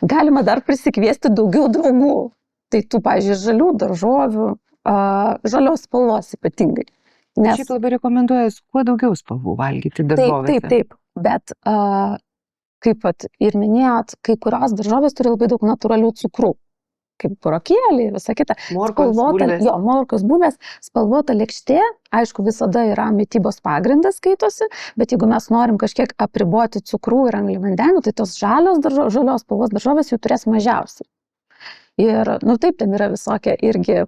Galima dar prisikviesti daugiau draugų. Tai tų, pavyzdžiui, žalių daržovių, žalios spalvos ypatingai. Nes šiaip labai rekomenduoju kuo daugiau spalvų valgyti daržovėse. Taip. Bet kaip ir minėjot, kai kurios daržovės turi labai daug natūralių cukrų. kaip burokėliai, visa kita. Morkos, bulvės. Jo, morkos bulvės, spalvota lėkštė, aišku, visada yra mitybos pagrindas skaitosi, bet jeigu mes norim kažkiek apriboti cukrų ir angliavandenių, tai tos žalios spalvos daržovės jų turės mažiausiai. Ir, taip, ten yra visokie irgi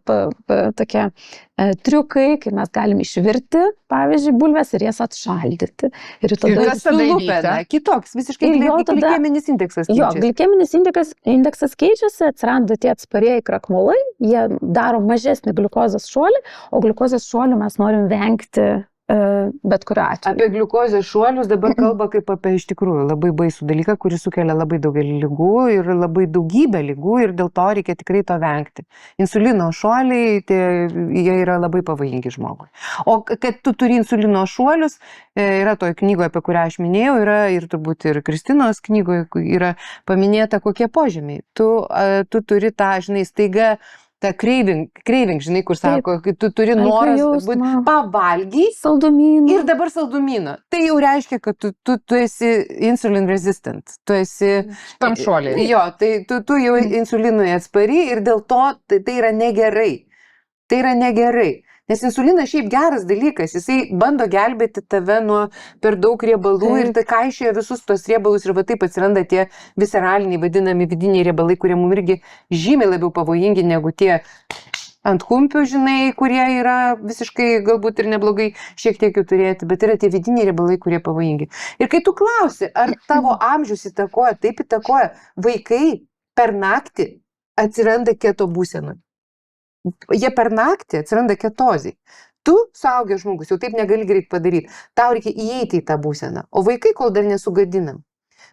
tokie triukai, kai mes galim išvirti, pavyzdžiui, bulves ir jas atšaldyti. Ir kas tada sulupena, kitoks, visiškai glikeminis indeksas keičiasi. Jo, glikeminis indeksas keičiasi, atsiranda tie atsparieji krakmolai, jie daro mažesnį gliukozės šuolį, o gliukozės šuolį mes norim vengti bet kuriuo atveju. Apie gliukozės šuolius dabar kalba kaip apie iš tikrųjų labai baisų dalyką, kuris sukelia labai daugelį ligų ir labai daugybę ligų ir dėl to reikia tikrai to vengti. Insulino šuoliai, jie yra labai pavojingi žmogui. O kad tu turi insulino šuolius, yra toj knygoje, apie kurią aš minėjau, yra ir turbūt ir Kristinos knygoje yra paminėta, kokie požymiai. Tu turi tą, žinai, staiga ta craving, žinai, kur sako, kai tu turi noras pavalgyti saldumynų. Ir dabar saldumyną. Tai jau reiškia, kad tu esi insulin resistant. Tu esi tam šuoliai. Jo, tai tu jau insulinui atspari ir dėl to tai yra negerai. Tai yra negerai. Nes insulinas šiaip geras dalykas, jisai bando gelbėti tave nuo per daug riebalų ir tai kaišioja visus tos riebalus ir va taip atsiranda tie visceraliniai vadinami vidiniai riebalai, kurie mums irgi žymiai labiau pavojingi negu tie ant kumpių, žinai, kurie yra visiškai galbūt ir neblogai šiek tiek jų turėti, bet yra tie vidiniai riebalai, kurie pavojingi. Ir kai tu klausi, ar tavo amžius įtakoja, taip įtakoja, vaikai per naktį atsiranda keto būsenoj. Jie per naktį atsiranda ketozai. Tu, suaugęs žmogus, jau taip negali greit padaryti. Tau reikia įeiti į tą būseną. O vaikai kol dar nesugadinam.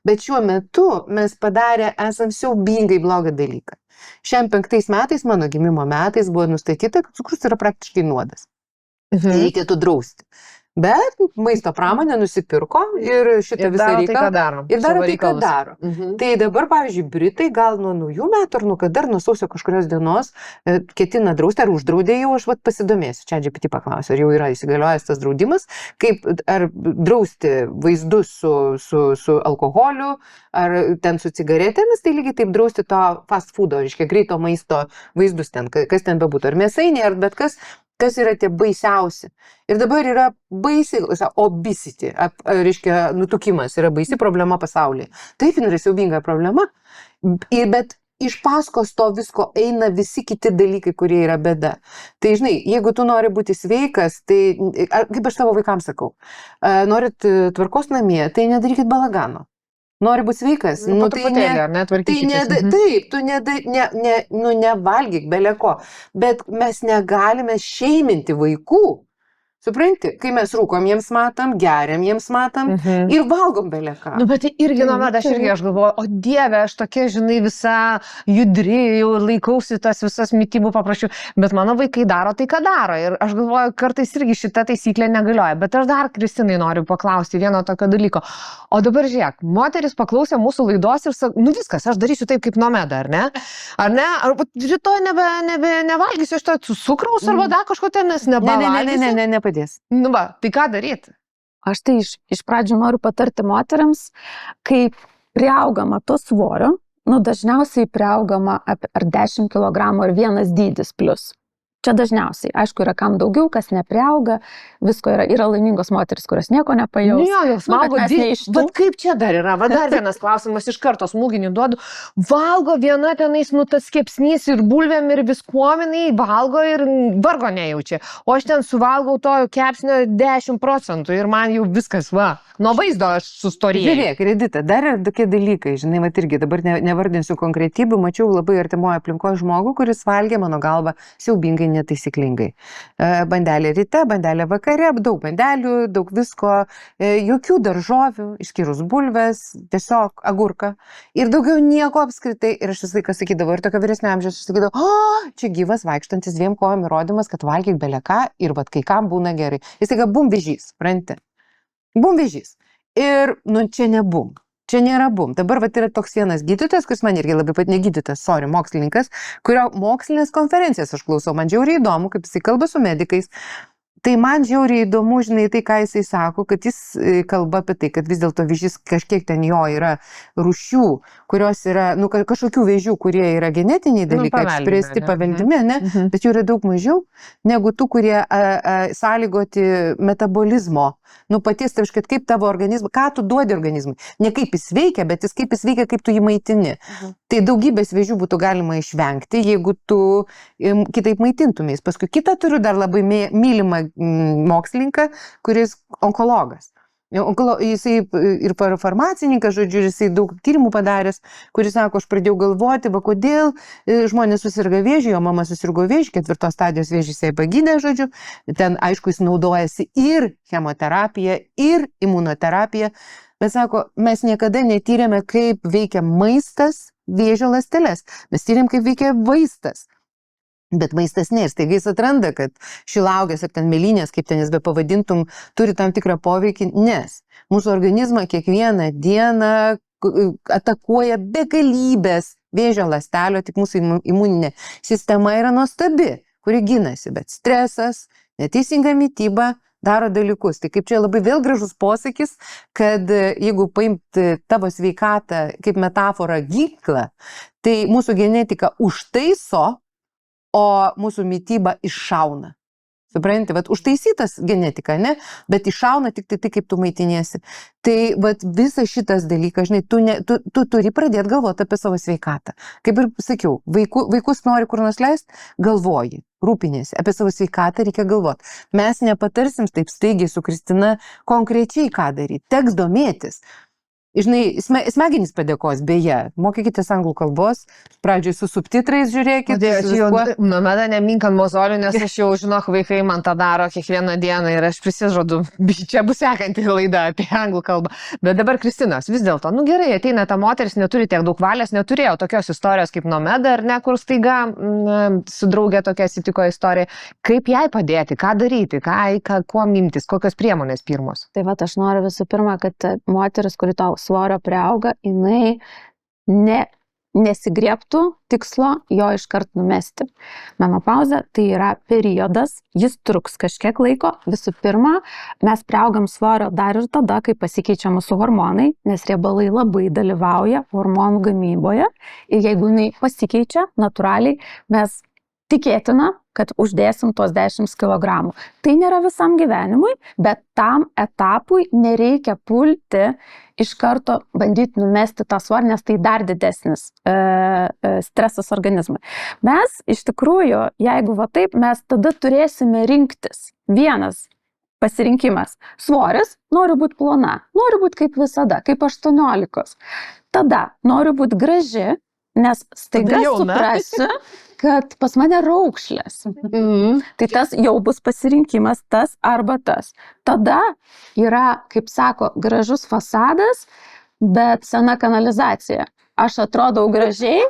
Bet šiuo metu mes padarę esam siaubingai blogą dalyką. 65 metais, mano gimimo metais, buvo nustatyta, kad cukrus yra praktiškai nuodas. Reikėtų drausti. Bet maisto pramonė nusipirko ir šitą visą reikalą. Ir daro tai, ką daro. Tai dabar, pavyzdžiui, Britai gal nuo naujų metų ar nuo kada, nuo sausio kažkurios dienos ketina drausti, ar uždraudė jau, aš pasidomėsiu. Čia GPT paklausiu, ar jau yra įsigaliojęs tas draudimas, kaip ar drausti vaizdus su alkoholiu, ar ten su cigaretėmis, tai lygiai taip drausti to fast foodo, reiškia greito maisto vaizdus ten, kas ten bebūtų, ar mėsainiai, ar bet kas yra tie baisiausi. Ir dabar yra baisi, obesity, reiškia, nutukimas yra baisi problema pasaulyje. Taip, yra siaubinga problema, bet iš paskos to visko eina visi kiti dalykai, kurie yra bėda. Tai, žinai, jeigu tu nori būti sveikas, tai, kaip aš savo vaikams sakau, norit tvarkos namie, tai nedarykit balagano. Nori būti sveikas, taip, tu nevalgyk beleko, bet mes negalime šeiminti vaikų. Supranti, kai mes rūkom jiems matom, geriam jiems matom ir valgom beleką. Bet tai irgi nuomet, aš galvoju, o Dieve, aš tokia, žinai, visa judri, jau laikausi tas visas mitybų paprašiau, bet mano vaikai daro tai, ką daro. Ir aš galvoju, kartais irgi šita taisyklė negalioja. Bet aš dar Kristinai noriu paklausti vieno tokio dalyko. O dabar žiūrėk, moteris paklausė mūsų laidos ir sako, viskas, aš darysiu taip kaip Nomeda, ar ne? Ar ne? Ar rytoj nevalgysiu aš to cukraus arba dar kažko ten, nes nebevalgysiu? Ne. Tai ką daryti? Aš tai iš pradžių noriu patarti moteriams, kai priaugama to svorio, dažniausiai priaugama ar 10 kg ar vienas dydis plus. Čia dažniausiai, aišku, yra kam daugiau, kas nepriauga, visko yra laimingos moteris, kurios nieko nepajaus. Jo, jos valgo bet kaip čia dar yra? Va dar vienas klausimas iš karto smūginį duodu. Valgo viena tenais, tas kepsnys ir bulvėm ir viskuomenai, valgo ir vargo nejaučia. O aš ten suvalgau to kepsnio 10% ir man jau viskas, nuo vaizdo aš sustorėjau. Žiūrėk, Edita, dar yra tokie dalykai, žinai, irgi dabar nevardinsiu konkretybių, mačiau labai artimoje aplinkoje žmogų, kuris valgė, mano galva, siaubingai netaisyklingai. Bandelė ryte, bandelė vakare, daug bandelių, daug visko, jokių daržovių, išskyrus bulves, tiesiog agurką. Ir daugiau nieko apskritai. Ir aš visą laiką sakydavau, ir tokio vyresnio amžiaus aš sakydavau, čia gyvas vaikštantis 2 kojom įrodymas, kad valgyk beleką ir kai kam būna gerai. Jis taiga bum vėžys, supranti? Bum vėžys. Ir, čia nebum. Čia nėra bum. Dabar yra toks vienas gydytojas, kuris man irgi labai pat negydytas, mokslininkas, kurio mokslinės konferencijas aš klausau. Man žiauriai įdomu, kaip jisai kalba su medikais. Tai man žiauriai įdomu, žinai, tai, ką jisai sako, kad jis kalba apie tai, kad vis dėlto vėžys kažkiek ten jo yra rūšių, kurios yra, kažkokių vėžių, kurie yra genetiniai dalykai, ekspresti paveldimi, ne? Bet jų yra daug mažiau negu tų, kurie sąlygoti metabolizmo. Paties, tai kad kaip tavo organizmas, ką tu duodi organizmui. Ne kaip jis veikia, bet kaip jis veikia, kaip tu jį maitini. Tai daugybės vėžių būtų galima išvengti, jeigu tu kitaip maitintumės. Paskui kitą turiu dar labai mylimą mokslininką, kuris onkologas. Jisai ir farmacininkas, žodžiu, jisai daug tyrimų padaręs, kuris sako, aš pradėjau galvoti, kodėl žmonės susirga vėžį, jo mama susirgo vėžį, 4 stadijos vėžį jisai pagydė, žodžiu, ten aišku jis naudojasi ir chemoterapiją, ir imunoterapiją, bet sako, mes niekada netyrėme, kaip veikia maistas vėžio ląsteles, mes tyrėm, kaip veikia vaistas. Bet maistas ne, ir staiga jis atranda, kad šilauogės ar ten mėlynės, kaip ten jas be pavadintum, turi tam tikrą poveikį, nes mūsų organizmą kiekvieną dieną atakuoja begalybės vėžio ląstelio, tik mūsų imuninė sistema yra nuostabi, kuri ginasi, bet stresas, neteisinga mityba daro dalykus. Tai kaip čia labai vėl gražus posakis, kad jeigu paimti tavo sveikatą kaip metaforą ginklą, tai mūsų genetika užtaiso, o mūsų mityba iššauna. Supranti, užtaisytas genetika, ne? Bet iššauna tik tai, kaip tu maitiniesi. Tai visas šitas dalykas, žinai, tu turi pradėti galvoti apie savo sveikatą. Kaip ir sakiau, vaikus nori kur nors leisti, galvoji, rūpinėsi. Apie savo sveikatą reikia galvoti. Mes nepatarsim taip staigiai su Kristina konkrečiai ką daryti. Teks domėtis. Žinai, smegenys padėkos, beje, mokykitės anglų kalbos, pradžioj su subtitrais žiūrėkit. Nomeda nemink ant mozolių, nes aš jau žinok, vaikai man tą daro kiekvieną dieną ir aš prisižadu, čia bus sekanti laida apie anglų kalbą. Bet dabar Kristinos, vis dėlto, gerai, ateina ta moteris, neturi tiek daug valios, neturėjo tokios istorijos kaip Nomeda, ar ne, kur staiga su draugė tokia atsitiko istorija. Kaip jai padėti, ką daryti, kuo imtis, kokios priemonės pirmos? Tai aš noriu visų pirma, kad moteris, kuri tau svorio priauga, jinai nesigriebtų tikslo jo iškart numesti. Menopauzė tai yra periodas, jis truks kažkiek laiko. Visų pirma, mes priaugam svorio dar ir tada, kai pasikeičia mūsų hormonai, nes riebalai labai dalyvauja hormonų gamyboje ir jeigu jinai pasikeičia natūraliai, mes tikėtina, kad uždėsim tuos 10 kg. Tai nėra visam gyvenimui, bet tam etapui nereikia pulti iš karto bandyti numesti tą svorį, nes tai dar didesnis stresas organizmui. Mes iš tikrųjų, jeigu taip, mes tada turėsime rinktis. Vienas pasirinkimas. Svoris, noriu būti plona, noriu būti kaip visada, kaip 18. Tada noriu būti graži, nes staiga suprasiu, kad pas mane raukšlės. Tai tas jau bus pasirinkimas, tas arba tas. Tada yra, kaip sako, gražus fasadas, bet sena kanalizacija. Aš atrodau gražiai,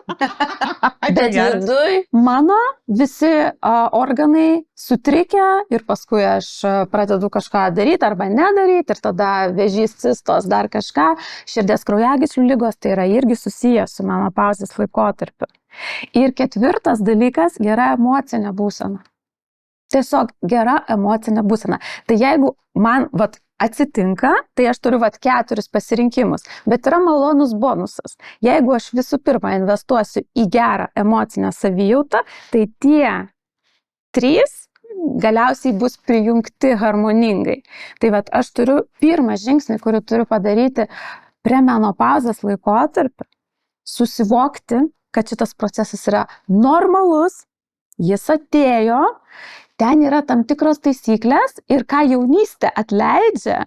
bet viduj mano visi organai sutrikę ir paskui aš pradedu kažką daryti arba nedaryti ir tada vėžys, cistos, dar kažką, širdies kraujagyslių ligos, tai yra irgi susijęs su menopauzės laikotarpiu. Ir 4 dalykas - gera emocinė būsena. Tiesiog gera emocinė būsena. Tai jeigu man atsitinka, tai aš turiu 4 pasirinkimus, bet yra malonus bonusas. Jeigu aš visų pirma investuosiu į gerą emocinę savijautą, tai tie 3 galiausiai bus prijungti harmoningai. Tai aš turiu pirmą žingsnį, kurį turiu padaryti prie menopauzės laikotarpio, susivokti, kad šitas procesas yra normalus, jis atėjo, ten yra tam tikros taisyklės ir ką jaunystė atleidžia,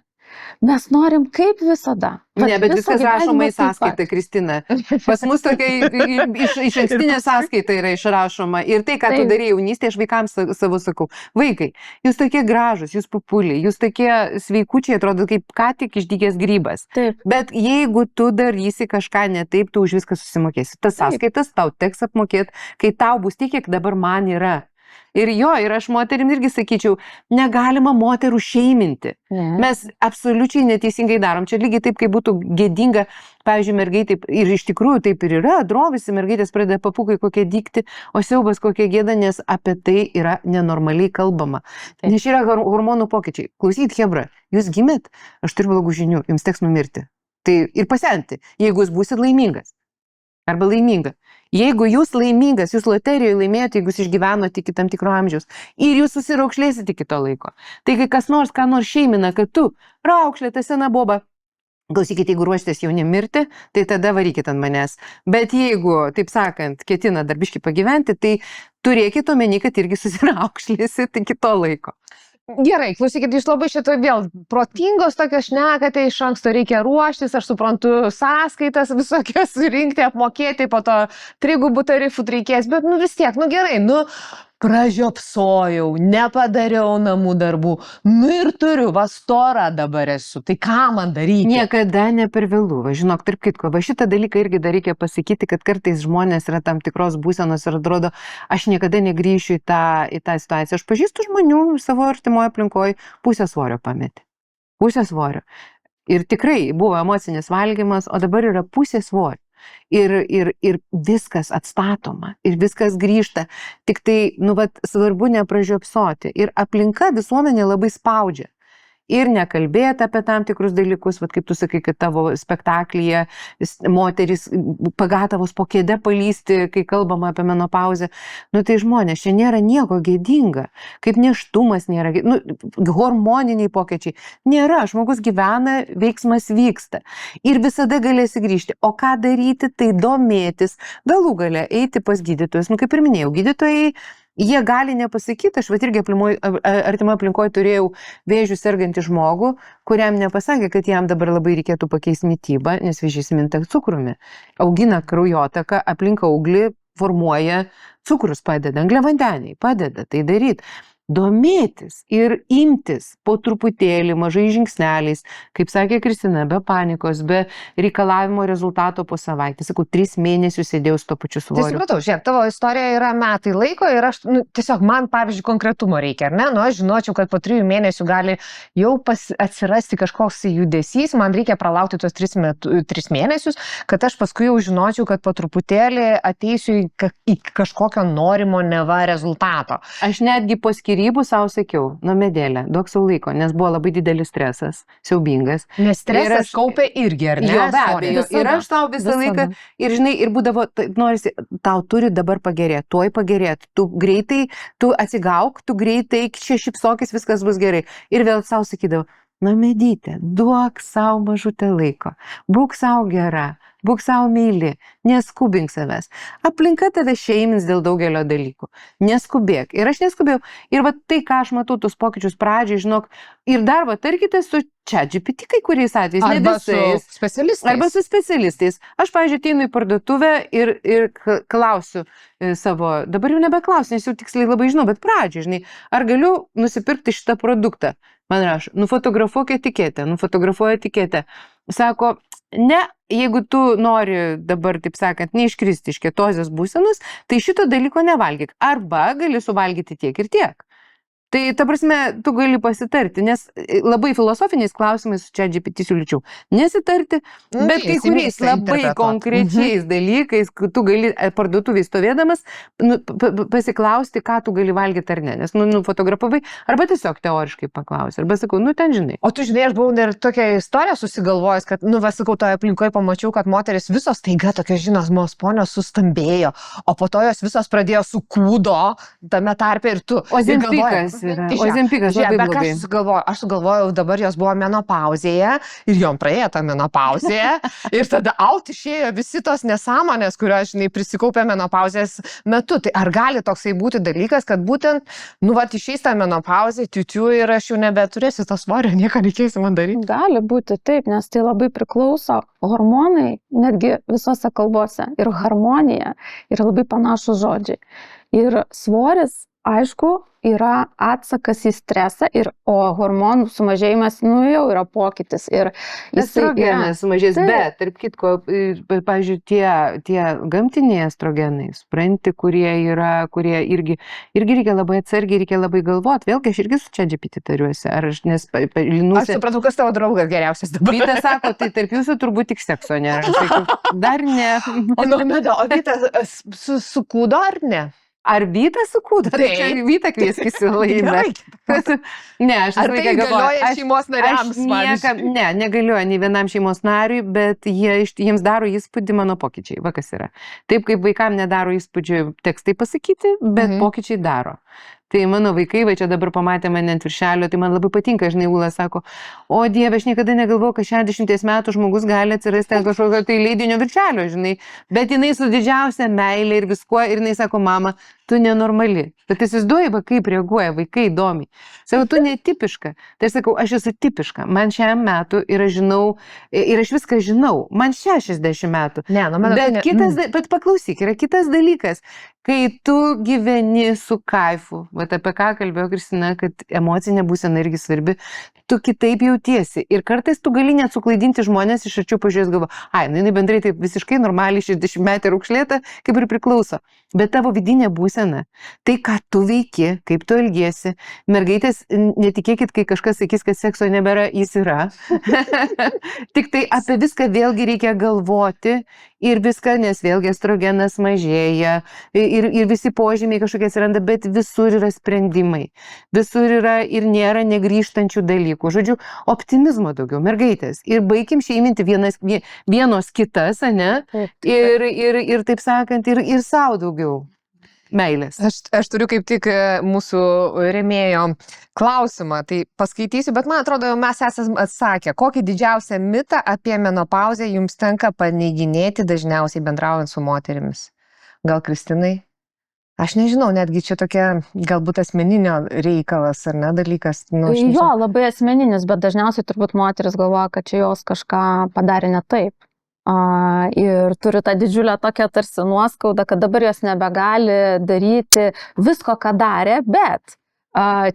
mes norim kaip visada. Ne, bet viskas rašoma į sąskaitą, Kristina. Pas mus tokia iš ankstinė sąskaita yra išrašoma. Ir tai, ką tu darei jaunystėje, aš vaikams savo sakau. Vaikai, jūs tokie gražus, jūs populiai, jūs tokie sveikučiai, atrodo kaip ką tik išdygęs grybas. Taip. Bet jeigu tu darysi kažką ne taip, tu už viską susimokėsi. Tas sąskaitas tau teks apmokėti, kai tau bus tiek, kiek dabar man yra. Ir aš moterim irgi sakyčiau, negalima moterų šeiminti. Mes absoliučiai neteisingai darom. Čia lygiai taip, kaip būtų gėdinga, pavyzdžiui, mergaitai, ir iš tikrųjų taip ir yra, drovisi mergaitės pradeda papūkai kokie dykti, o siaubas kokie gėda, nes apie tai yra nenormaliai kalbama. Taip. Nes yra hormonų pokyčiai. Klausyt, hebra, jūs gimėt, aš turiu blogų žinių, jums teks numirti. Tai ir pasenti, jeigu jūs būsit laimingas. Arba laiminga. Jeigu jūs laimingas, jūs loterijoje laimėjote, jeigu jūs išgyvenote iki tam tikro amžiaus ir jūs susiraukšlėsite iki to laiko. Tai kai kas nors, ką nors šeimina, kad tu raukšlė, ta sena boba, klausykite, jeigu ruoštės jau nemirti, tai tada varykit ant manęs. Bet jeigu, taip sakant, ketina darbiškai pagyventi, tai turėkite omeny, kad irgi susiraukšlėsit iki to laiko. Gerai, klausykit, jūs labai šito vėl protingos tokios šnekate, iš anksto reikia ruoštis, aš suprantu, sąskaitas visokias surinkti, apmokėti, po to 3 tarifų reikės, bet vis tiek, gerai, pražiopsojau, nepadariau namų darbų, ir turiu, storą dabar esu, tai ką man daryti? Niekada ne per vėlų, žinok, tarp kitko, šitą dalyką irgi dar reikia pasakyti, kad kartais žmonės yra tam tikros būsenos ir atrodo, aš niekada negrįšiu į tą situaciją. Aš pažįstu žmonių savo artimoje aplinkoje, pusę svorio pametė. Pusę svorio. Ir tikrai buvo emocinis valgymas, o dabar yra pusė svorio. Ir viskas atstatoma, ir viskas grįžta. Tik tai, svarbu nepražiopsoti. Ir aplinka visuomenė labai spaudžia. Ir nekalbėti apie tam tikrus dalykus, kaip tu sakai, kad tavo spektaklyje moteris pagatavos po kėdę palysti, kai kalbama apie menopauzę. Tai žmonės, čia nėra nieko gėdinga, kaip nėštumas nėra, hormoniniai pokyčiai. Nėra, žmogus gyvena, veiksmas vyksta. Ir visada galėsi grįžti. O ką daryti, tai domėtis, galų gale eiti pas gydytojus. Kaip ir minėjau, gydytojai, jie gali nepasakyti, aš irgi artimoje aplinkoje turėjau vėžių sergantį žmogų, kuriam nepasakė, kad jam dabar labai reikėtų pakeisti mitybą, nes vėžys minta cukrumi. Augina kraujotaką, aplink auglį formuoja cukrus, padeda, angliavandeniai padeda tai daryti. Domėtis ir imtis po truputėlį, mažai žingsneliais, kaip sakė Kristina, be panikos, be reikalavimo rezultato po savaitės. Sakau, 3 mėnesius sėdėjau su to pačiu svoriu. Tai supratau, žiūrėk, tavo istorija yra metai laiko ir aš, tiesiog man, pavyzdžiui, konkretumo reikia, ar ne? Aš žinočiau, kad po 3 mėnesių gali jau atsirasti kažkoks judesys, man reikia pralaukti tuos 3 mėnesius, kad aš paskui jau žinočiau, kad po truputėlį ateisiu į kažkokio norimo neva rezultato. Aš netgi po skyrybų savo sakiau, medėlė, duok savo laiko, nes buvo labai didelis stresas, siaubingas. Nes stresas kaupia irgi, ar ne? Jo, be abejo. Ir aš tau visą laiką, ir žinai, ir būdavo, norisi, tau turi dabar pagerėti, tuoj pagerėti, tu greitai, tu atsigauk, tu greitai, čia šipsokis, viskas bus gerai. Ir vėl savo sakydavau, medytė, duok savo mažutę laiko, būk savo gera, būk savo myli, neskubink savęs. Aplinka tave šeimins dėl daugelio dalykų. Neskubėk. Ir aš neskubėjau. Ir tai, ką aš matau, tus pokyčius pradžiai, žinok, ir dar tarkite su ChatGPT kai kuriais atvejais, ne visais. Arba su specialistais. Aš, pavyzdžiui, ateinu į parduotuvę ir klausiu savo, dabar jau nebeklausiu, nes jau tiksliai labai žinau, bet pradžiai, žinai, ar galiu nusipirkti šitą produktą? Man rašo, nufotografuok etiketę, nufotografuoja etiketę. Sako, ne, jeigu tu nori dabar, taip sakant, neiškristi iš ketozės būsenos, tai šito dalyko nevalgyk. Arba gali suvalgyti tiek ir tiek. Tai, ta prasme, tu gali pasitarti, nes labai filosofiniais klausimais su ChatGPT siūlyčiau nesitarti, bet kai kuriais labai konkrečiais dalykais, tu gali parduotuviai stovėdamas pasiklausti, ką tu gali valgyti ar ne, nes fotografavai, arba tiesiog teoriškai paklausi, arba sakau, ten žinai. O tu žinai, aš buvau ir tokią istoriją susigalvojęs, kad, sakau, toje aplinkoje pamačiau, kad moteris visos taiga tokios žinomos ponios sustambėjo, o po to jos visos pradėjo sukūdo, tame tarpe ir tu. Ozempikas labai blogai. Aš sugalvojau, dabar jos buvo menopauzėje ir jom praėjo tą menopauzėje ir tada išėjo visi tos nesąmonės, kurios, žinai, prisikaupė menopauzės metu. Tai ar gali toksai būti dalykas, kad būtent, išeis tą menopauzę, ir aš jau nebeturėsiu to svorio, nieko reikėsi man daryti? Gali būti taip, nes tai labai priklauso. Hormonai, netgi visose kalbose, ir harmonija yra labai panašus žodžiai. Ir svoris, aišku, yra atsakas į stresą, o hormonų sumažėjimas, jau yra pokytis. Ir Estrogenas sumažės, bet, tarp kitko, pavyzdžiui, tie gamtiniai estrogenai, supranti, kurie irgi reikia labai atsargiai, reikia labai galvoti. Vėlgi, aš irgi su ChatGPT tariuosi. Aš supratau, kas tavo draugas geriausias dabar. Vytas sako, tai tarp jūsų turbūt tik sekso nėra. Aš sakau, dar ne. O Vytas su kūdo ar ne? Ar Vytas su kūdu? Tai čia Vytą kvieskis į laidą. Ne, aš ar tai galioja šeimos nariams? Ne, negalioja nei vienam šeimos nariui, bet jiems daro įspūdį mano pokyčiai. Va kas yra. Taip kaip vaikam nedaro įspūdžių tekstai pasakyti, bet pokyčiai daro. Tai mano vaikai, va čia dabar pamatė mane ant viršelio, tai man labai patinka, žinai, Ūla sako, o Dieve, aš niekada negalvojau, kad 60 metų žmogus gali atsirasti ant kažkokio tai leidinio viršelio, žinai, bet jinai su didžiausia meilė ir viskuo, ir jinai sako, mama, tu nenormali. Bet įsivaizduoji, kaip reaguoja vaikai įdomiai. Sakau, tu netipiška. Tai aš sakau, aš esu tipiška. Man 60 metų ir aš žinau, ir aš viską žinau. Man 60 metų. Ne, bet paklausyk, yra kitas dalykas. Kai tu gyveni su kaifu, vat apie ką kalbėjo Kristina, kad emocinė būsena irgi svarbi, tu kitaip jautiesi. Ir kartais tu gali net suklaidinti žmonės iš arčiau pažiūrės galvo, jinai bendrai taip visiškai normaliai 60 metų rūkšlėta, kaip ir priklauso. Bet tavo vidinė būsena, tai ką tu veiki, kaip tu elgiesi, mergaitės, netikėkit, kai kažkas sakys, kad sekso nebėra, jis yra. Tik tai apie viską vėlgi reikia galvoti ir viską, nes vėlgi estrogenas mažėja ir visi požymiai kažkokie atsiranda, bet visur yra sprendimai. Visur yra ir nėra negrįžtančių dalykų. Žodžiu, optimizmo daugiau, mergaitės. Ir baigim šeiminti vienos kitas, ane? Ir taip sakant, ir savo daugiau meilės. Aš turiu kaip tik mūsų rėmėjo klausimą, tai paskaitysiu, bet man atrodo, mes esame atsakę, kokį didžiausią mitą apie menopauzę jums tenka paneiginėti dažniausiai bendraujant su moterimis. Gal Kristinai? Aš nežinau, netgi čia tokia galbūt asmeninio reikalas ar ne dalykas. Jo, labai asmeninis, bet dažniausiai turbūt moteris galvoja, kad čia jos kažką padarė ne taip. Ir turi tą didžiulę tokią tarsi nuoskaudą, kad dabar jos nebegali daryti visko, ką darė, bet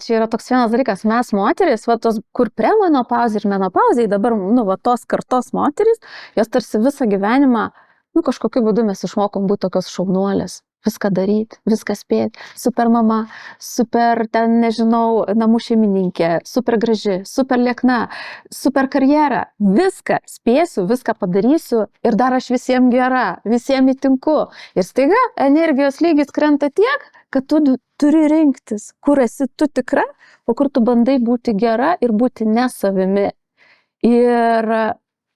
čia yra toks vienas dalykas, mes moteris, kur premenopauzė ir menopauzė, dabar tos kartos moteris, jos tarsi visą gyvenimą, kažkokiu būdu mes išmokom būti tokios šaunuolės. Viską daryti, viską spėti, super mama, super ten, nežinau, namų šeimininkė, super graži, super liekna, super karjera, viską spėsiu, viską padarysiu ir dar aš visiems gera, visiems įtinku. Ir staiga energijos lygis krenta tiek, kad tu turi rinktis, kur esi tu tikra, o kur tu bandai būti gera ir būti ne savimi. Ir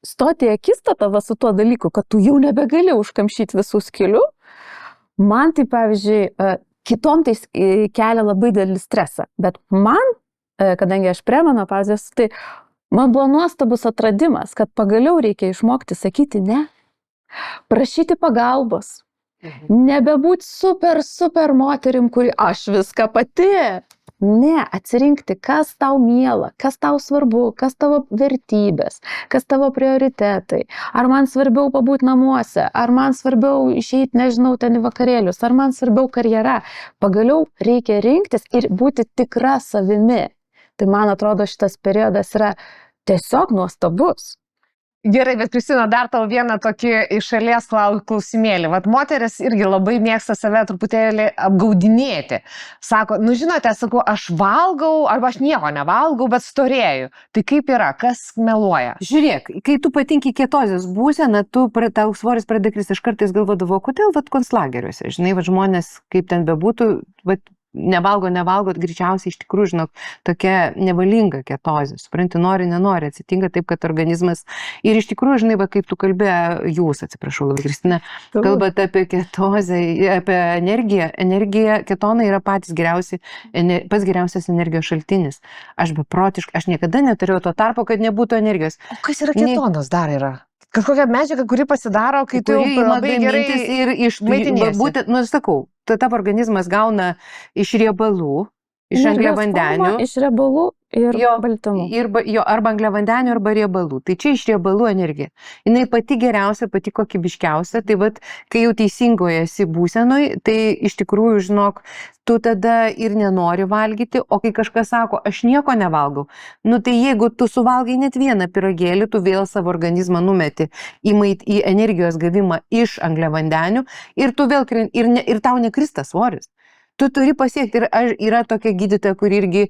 stoti į akistatą su tuo dalyku, kad tu jau nebegali užkamšyti visų skilių. Man tai, pavyzdžiui, kitom tai kelia labai didelį stresą, bet man, kadangi aš premenopauzės, tai man buvo nuostabus atradimas, kad pagaliau reikia išmokti sakyti ne, prašyti pagalbos, nebebūti super moterim, kuri aš viską pati. Ne, atsirinkti, kas tau miela, kas tau svarbu, kas tavo vertybės, kas tavo prioritetai. Ar man svarbiau pabūti namuose, ar man svarbiau išeiti, nežinau, ten į vakarėlius, ar man svarbiau karjera. Pagaliau reikia rinktis ir būti tikra savimi. Tai man atrodo, šitas periodas yra tiesiog nuostabus. Gerai, bet Kristina, dar tau vieną tokį iš šalies klausimėlį. Vat moteris irgi labai mėgsta save truputėlį apgaudinėti. Sako, žinote, sakau, aš valgau, arba aš nieko nevalgau, bet storėju. Tai kaip yra, kas meluoja? Žiūrėk, kai tu patinki ketozės būseną, tau svoris pradeda kristi. Aš kartais galvodavau, kodėl konclageriuose, žinai, žmonės, kaip ten bebūtų, nevalgo, greičiausiai iš tikrųjų, žinok, tokia nevalinga ketozė. Supranti, nori, nenori, atsitinka taip, kad organizmas. Ir iš tikrųjų, žinai, kaip tu kalbėjai, atsiprašau labai, Kristina, kalbate apie ketozę, apie energiją. Energija, ketonai yra pats geriausias energijos šaltinis. Aš beprotiškai, aš niekada neturėjau to tarpo, kad nebūtų energijos. O kas yra ketonas dar yra? Kažkokia medžiaga, kuri pasidaro, kai tu labai gerai ir išmaitiniesi. Sakau, tavo organizmas gauna iš riebalų, iš angliavandenių. Iš riebalų ir Jo, baltymų. arba angliavandenių, arba riebalų. Tai čia iš riebalų energija. Jinai pati geriausia, pati kokybiškiausia. Tai vat, kai jau teisingoje esi būsenoj, tai iš tikrųjų, žinok, tu tada ir nenori valgyti, o kai kažkas sako, aš nieko nevalgau, nu tai jeigu tu suvalgai net vieną pyragėlį, tu vėl savo organizmą numeti į energijos gavimą iš angliavandenių ir tu vėl ir tau nekrista svoris. Tu turi pasiekti, ir yra tokia gydytoja, kur irgi,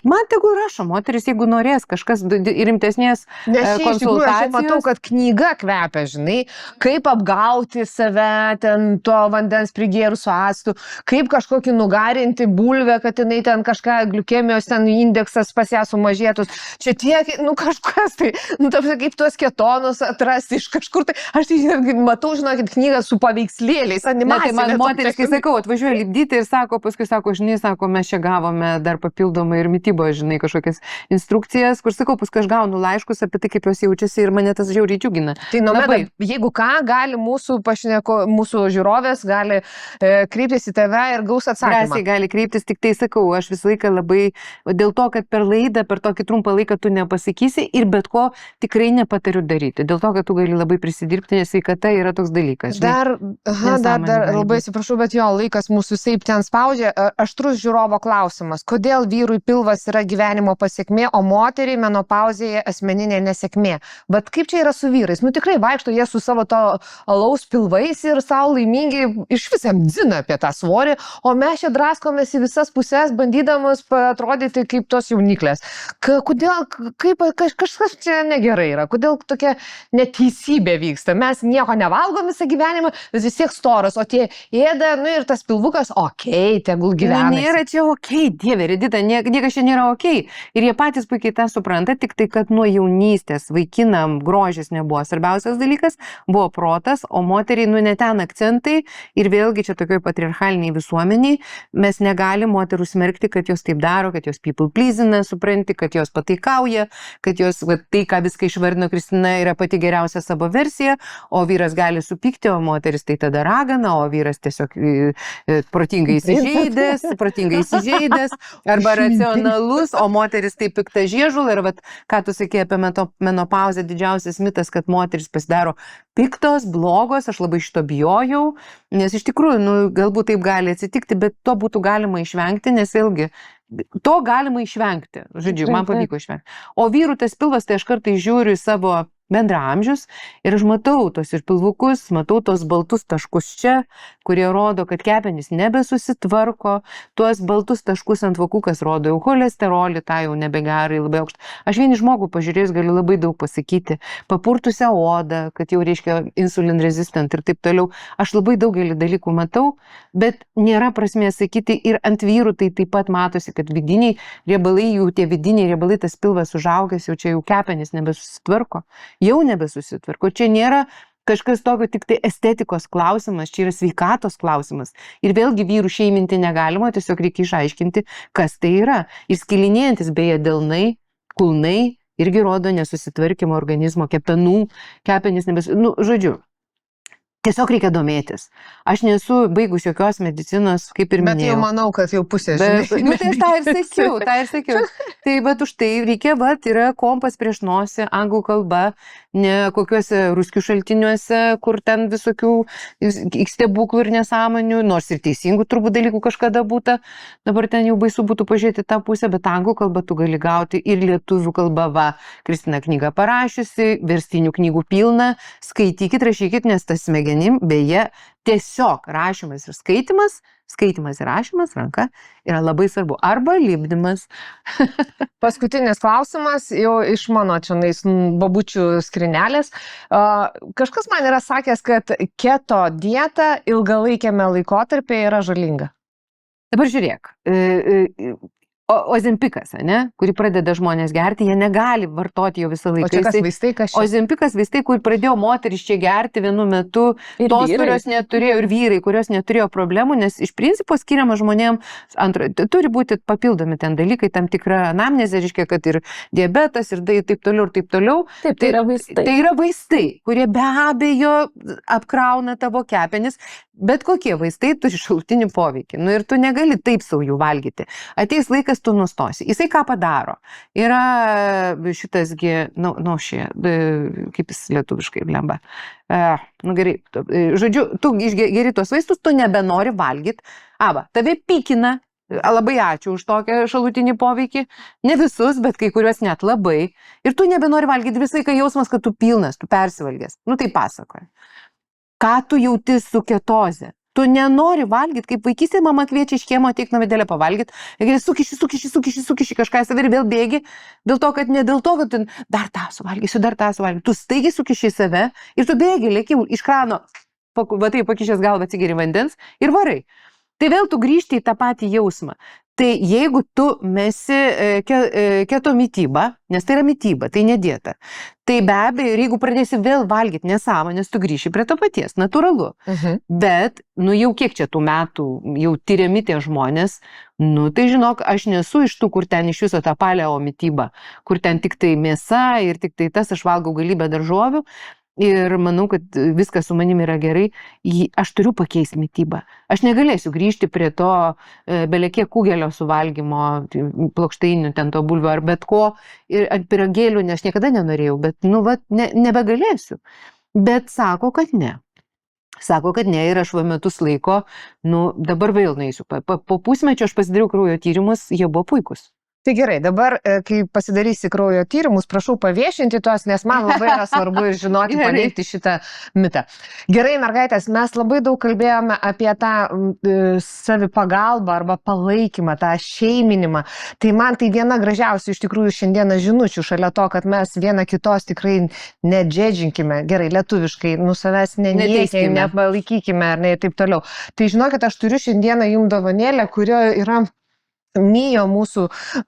man tegul rašo moteris, jeigu norės kažkas rimtesnės konsultacijos. Aš matau, kad knyga kvepia, žinai, kaip apgauti save, ten to vandens prigėrus su actu, kaip kažkokį nugarinti bulvę, kad jinai ten kažką gliukemijos ten indeksas pas ją sumažėtus. Čia tiek, nu kažkas tai, nu taip kaip tuos ketonus atrasti iš kažkur, tai aš tai matau, žinokit, knygą su paveikslėliais, animacija. Tai man moteris, kai sakau, atvažiuoja lipdyti ir paskui sako, žinai, sako, mes čia gavome dar papildomai ir mytyboje, žinai, kažkokias instrukcijas, kur sakau, paskui aš gaunu laiškus apie tai, kaip jos jaučiasi ir mane tas žiauriai džiugina. Tai Nomeda, jeigu ką, gali mūsų žiūrovės gali kreiptis į tave ir gaus atsakymą. Drąsiai gali kreiptis, tik tai sakau, aš visą laiką labai, dėl to, kad per laidą, per tokį trumpą laiką tu nepasakysi ir bet ko tikrai nepatariu daryti. Dėl to, kad tu gali labai prisidirbti, nes sveikata yra toks dalykas. Žinai, dar labai atsiprašau, bet jo laikas mūsų visaip ten spaudžia. Aštrus žiūrovo klausimas. Kodėl vyrui pilvas yra gyvenimo pasiekmė, o moteriai menopauzėje asmeninė nesėkmė? Bet kaip čia yra su vyrais? Nu tikrai vaikšto jie su savo to alaus pilvais ir savo laimingi iš visam dzina apie tą svorį, o mes čia draskomės į visas pusės, bandydamas atrodyti kaip tos jauniklės. Kodėl, kažkas čia negerai yra? Kodėl tokia neteisybė vyksta? Mes nieko nevalgom visą gyvenimą, vis tiek storas, o tie ėda, nu ir tas pilvukas, tegul gyvena. Nėra čia Dieve, Redita, niekas čia nėra Ir jie patys puikiai tą supranta, tik tai, kad nuo jaunystės vaikinam grožis nebuvo svarbiausias dalykas, buvo protas, o moteriai, nu, ne ten akcentai ir vėlgi čia tokioj patriarchaliniai visuomeniai mes negalim moterų smerkti, kad jos taip daro, kad jos people pleasina, supranti, kad jos pataikauja, kad jos tai, ką viską išvardino Kristina, yra pati geriausia savo versija, o vyras gali supykti, o moteris tai tada ragana, o vyras tiesiog protingai įsižeidęs, arba racionalus, o moteris tai pikta žiežula. Ir vat, ką tu sakei apie menopauzę, didžiausias mitas, kad moteris pasidaro piktos, blogos, aš labai šito bijojau, nes iš tikrųjų, nu, galbūt taip gali atsitikti, bet to būtų galima išvengti, nes vėlgi, to galima išvengti. Žodžiu, man pavyko išvengti. O vyrų tas pilvas, tai aš kartais žiūriu į savo bendraamžius ir aš matau tos ir pilvukus, matau tos baltus taškus čia, kurie rodo, kad kepenys nebesusitvarko, tuos baltus taškus ant vokų, kas rodo jau cholesterolį, tą jau nebegerai labai aukštą. Aš vienį žmogų pažiūrėjus galiu labai daug pasakyti, papurtusią odą, kad jau reiškia insulin resistant ir taip toliau. Aš labai daugelį dalykų matau, bet nėra prasmės sakyti ir ant vyrų tai taip pat matosi, kad vidiniai riebalai, jų tie vidiniai riebalai, tas pilvas užaugęs, jau čia jau kepenys nebesusitvarko. Jau nebesusitvarko. Čia nėra kažkas tokio tik tai estetikos klausimas, čia yra sveikatos klausimas. Ir vėlgi vyrų šeiminti negalima, tiesiog reikia išaiškinti, kas tai yra. Ir skilinėjantis beje delnai, kulnai irgi rodo nesusitvarkymo organizmo, kepenų, kepenys žodžiu. Tiesiog reikia domėtis. Aš nesu baigus jokios medicinos, kaip ir minėjau. Bet jau manau, kad jau pusė žinai. Nu, tai aš tą ir sakiau. Tai bet už tai reikia, yra kompas prieš nosį, anglų kalba, ne kokiuose ruskių šaltiniuose, kur ten visokių stebuklų ir nesąmonių, nors ir teisingų turbūt dalykų kažkada būta. Dabar ten jau baisu būtų pažiūrėti tą pusę, bet anglų kalbą tu gali gauti ir lietuvių kalba. Va, Kristina knygą parašiusi, verstinių knygų pilna, skaitykit, rašykit, nes tas smegenim, beje, tiesiog rašymas ir skaitimas ir rašymas ranka yra labai svarbu. Arba lipdymas. Paskutinis klausimas, jau iš mano čionais babučių skrinelės. Kažkas man yra sakęs, kad keto dieta ilgalaikiame laikotarpyje yra žalinga. Dabar žiūrėk. Ozempikas, kurį pradeda žmonės gerti, jie negali vartoti jo visą laiką. O čia kas vaistai, kas čia? Ozempikas vaistai, kur pradėjo moteris čia gerti vienu metu, ir tos, vyrai, kurios neturėjo, ir vyrai, kurios neturėjo problemų, nes iš principo skiriama žmonėm, turi būti papildomi ten dalykai, tam tikra anamnezė, reiškia, kad ir diabetas, ir taip toliau, ir taip toliau. Taip, tai yra vaistai. Tai yra vaistai, kurie be abejo apkrauna tavo kepenis, bet kokie vaistai turi šalutinį poveikį. Nu ir tu negali taip sau jų valgyti. Ateis laikas, tu nustosi. Jisai ką padaro? Yra šitasgi, kaip jis lietuviškai lemba. Gerai, žodžiu, tu geri tuos vaistus, tu nebenori valgyti. Tave pykina. Labai ačiū už tokią šalutinį poveikį. Ne visus, bet kai kuriuos net labai. Ir tu nebenori valgyti, visai kai jausmas, kad tu pilnas, tu persivalgęs. Tai pasakoja. Ką tu jauti su ketozė? Tu nenori valgyti, kaip vaikystėje mama kviečia iš kiemo ateik namidėlę pavalgyti. Ir sukiši kažką savai ir vėl bėgi. Dėl to, kad ne dėl to, kad tu dar tą suvalgysiu. Tu staigiai sukiši save ir tu bėgi, lėki iš krano, pakišęs galvą atsigeri vandens ir varai. Tai vėl tu grįžti į tą patį jausmą. Tai jeigu tu mesi keto mitybą, nes tai yra mityba, tai ne dieta, tai be abejo, ir jeigu pradėsi vėl valgyti nesąmonės, tu grįši prie to paties, natūralu. Bet, jau kiek čia tų metų jau tyriami tie žmonės, tai žinok, aš nesu iš tų, kur ten iš viso tą paleo mitybą, kur ten tik tai mėsa ir tik tai tas, aš valgau galybę daržovių. Ir manau, kad viskas su manimi yra gerai, aš turiu pakeisti mitybą. Aš negalėsiu grįžti prie to belekiek kugelio suvalgymo, plokštainių, ten to bulvio ar bet ko, ir ant piragėlių, nes aš niekada nenorėjau, bet, nebegalėsiu. Bet sako, kad ne. Sako, kad ne, ir aš metus laiko, dabar vėl naisiu. Po pusmečio aš pasidariau kraujo tyrimus, jie buvo puikus. Tai gerai, dabar, kai pasidarysi kraujo tyrimus, prašau paviešinti tuos, nes man labai yra svarbu ir žinoti, paneigti šitą mitą. Gerai, mergaitės, mes labai daug kalbėjome apie tą savipagalbą arba palaikymą, tą šeiminimą. Tai man tai viena gražiausių iš tikrųjų šiandieną žinučių, šalia to, kad mes viena kitos tikrai nedžedžinkime, gerai, lietuviškai, savęs nenieikime, nepalaikykime ar ne ir taip toliau. Tai žinokit, aš turiu šiandieną jums dovanėlę, kurio yra Mijo, mūsų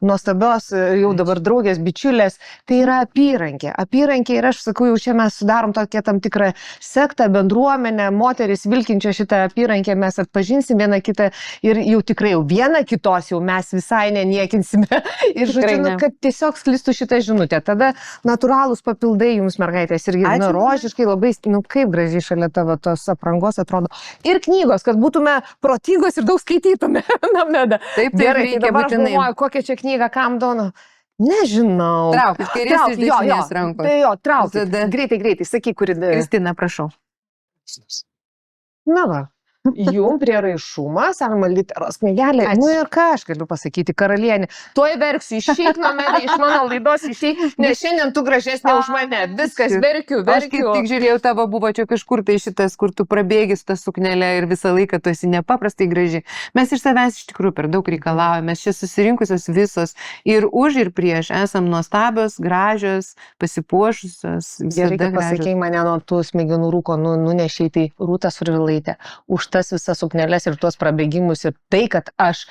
nuostabios jau dabar draugės, bičiulės, tai yra apyrankė. Apyrankė ir aš sakau, jau čia mes sudarom tokią tam tikrą sektą, bendruomenę, moteris vilkinčio šitą apyrankę, mes atpažinsim vieną kitą ir jau tikrai jau vieną kitos jau mes visai neniekinsime. Ir žodžiu, kad tiesiog sklistų šitą žinutę. Tada natūralūs papildai jums, mergaitės, irgi rožiškai labai, kaip gražiai šalia tavo tos aprangos atrodo. Ir knygos, kad būtume protingos ir daug skaitytume. Taip, gerai. Dabar aš galvoju, kokią čia knygą kam donu. Nežinau. Traukit, kairės iš dešinės rankos. Tai jo, traukit. Greitai, sakyk, kuri... Kristina, prašau. Na va, jum prieraišumas, arba literos knygelė. Ir ką aš galiu pasakyti, karalienė. Tuoj verksiu, išeik nuo mane, iš mano laidos išeik, nes šiandien tu gražesnė už mane. Viskas, verkiu. Aš kaip tik žiūrėjau, tavo buvo čia kažkur tai šitas, kur tu prabėgi su tą suknelę ir visą laiką tu esi nepaprastai graži. Mes iš savęs iš tikrųjų per daug reikalavome, mes čia susirinkusios visos ir už ir prieš esam nuostabios, gražios, pasipuošusios. Gerai, pasakei mane nuo tų smegenų rūko, nunešiai tai Rūta Survilaitė. Už tas visas sukneles ir tuos prabėgimus ir tai, kad aš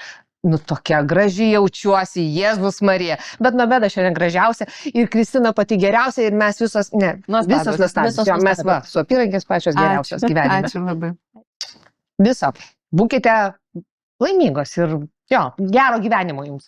tokia graži jaučiuosi, Jėzus Marija. Bet Beda šiandien gražiausia ir Kristina pati geriausia ir mes visos, visos nuostabios. Mes su apyrankės pačios geriausios gyvenime. Ačiū labai. Viso. Būkite laimingos ir gero gyvenimo jums.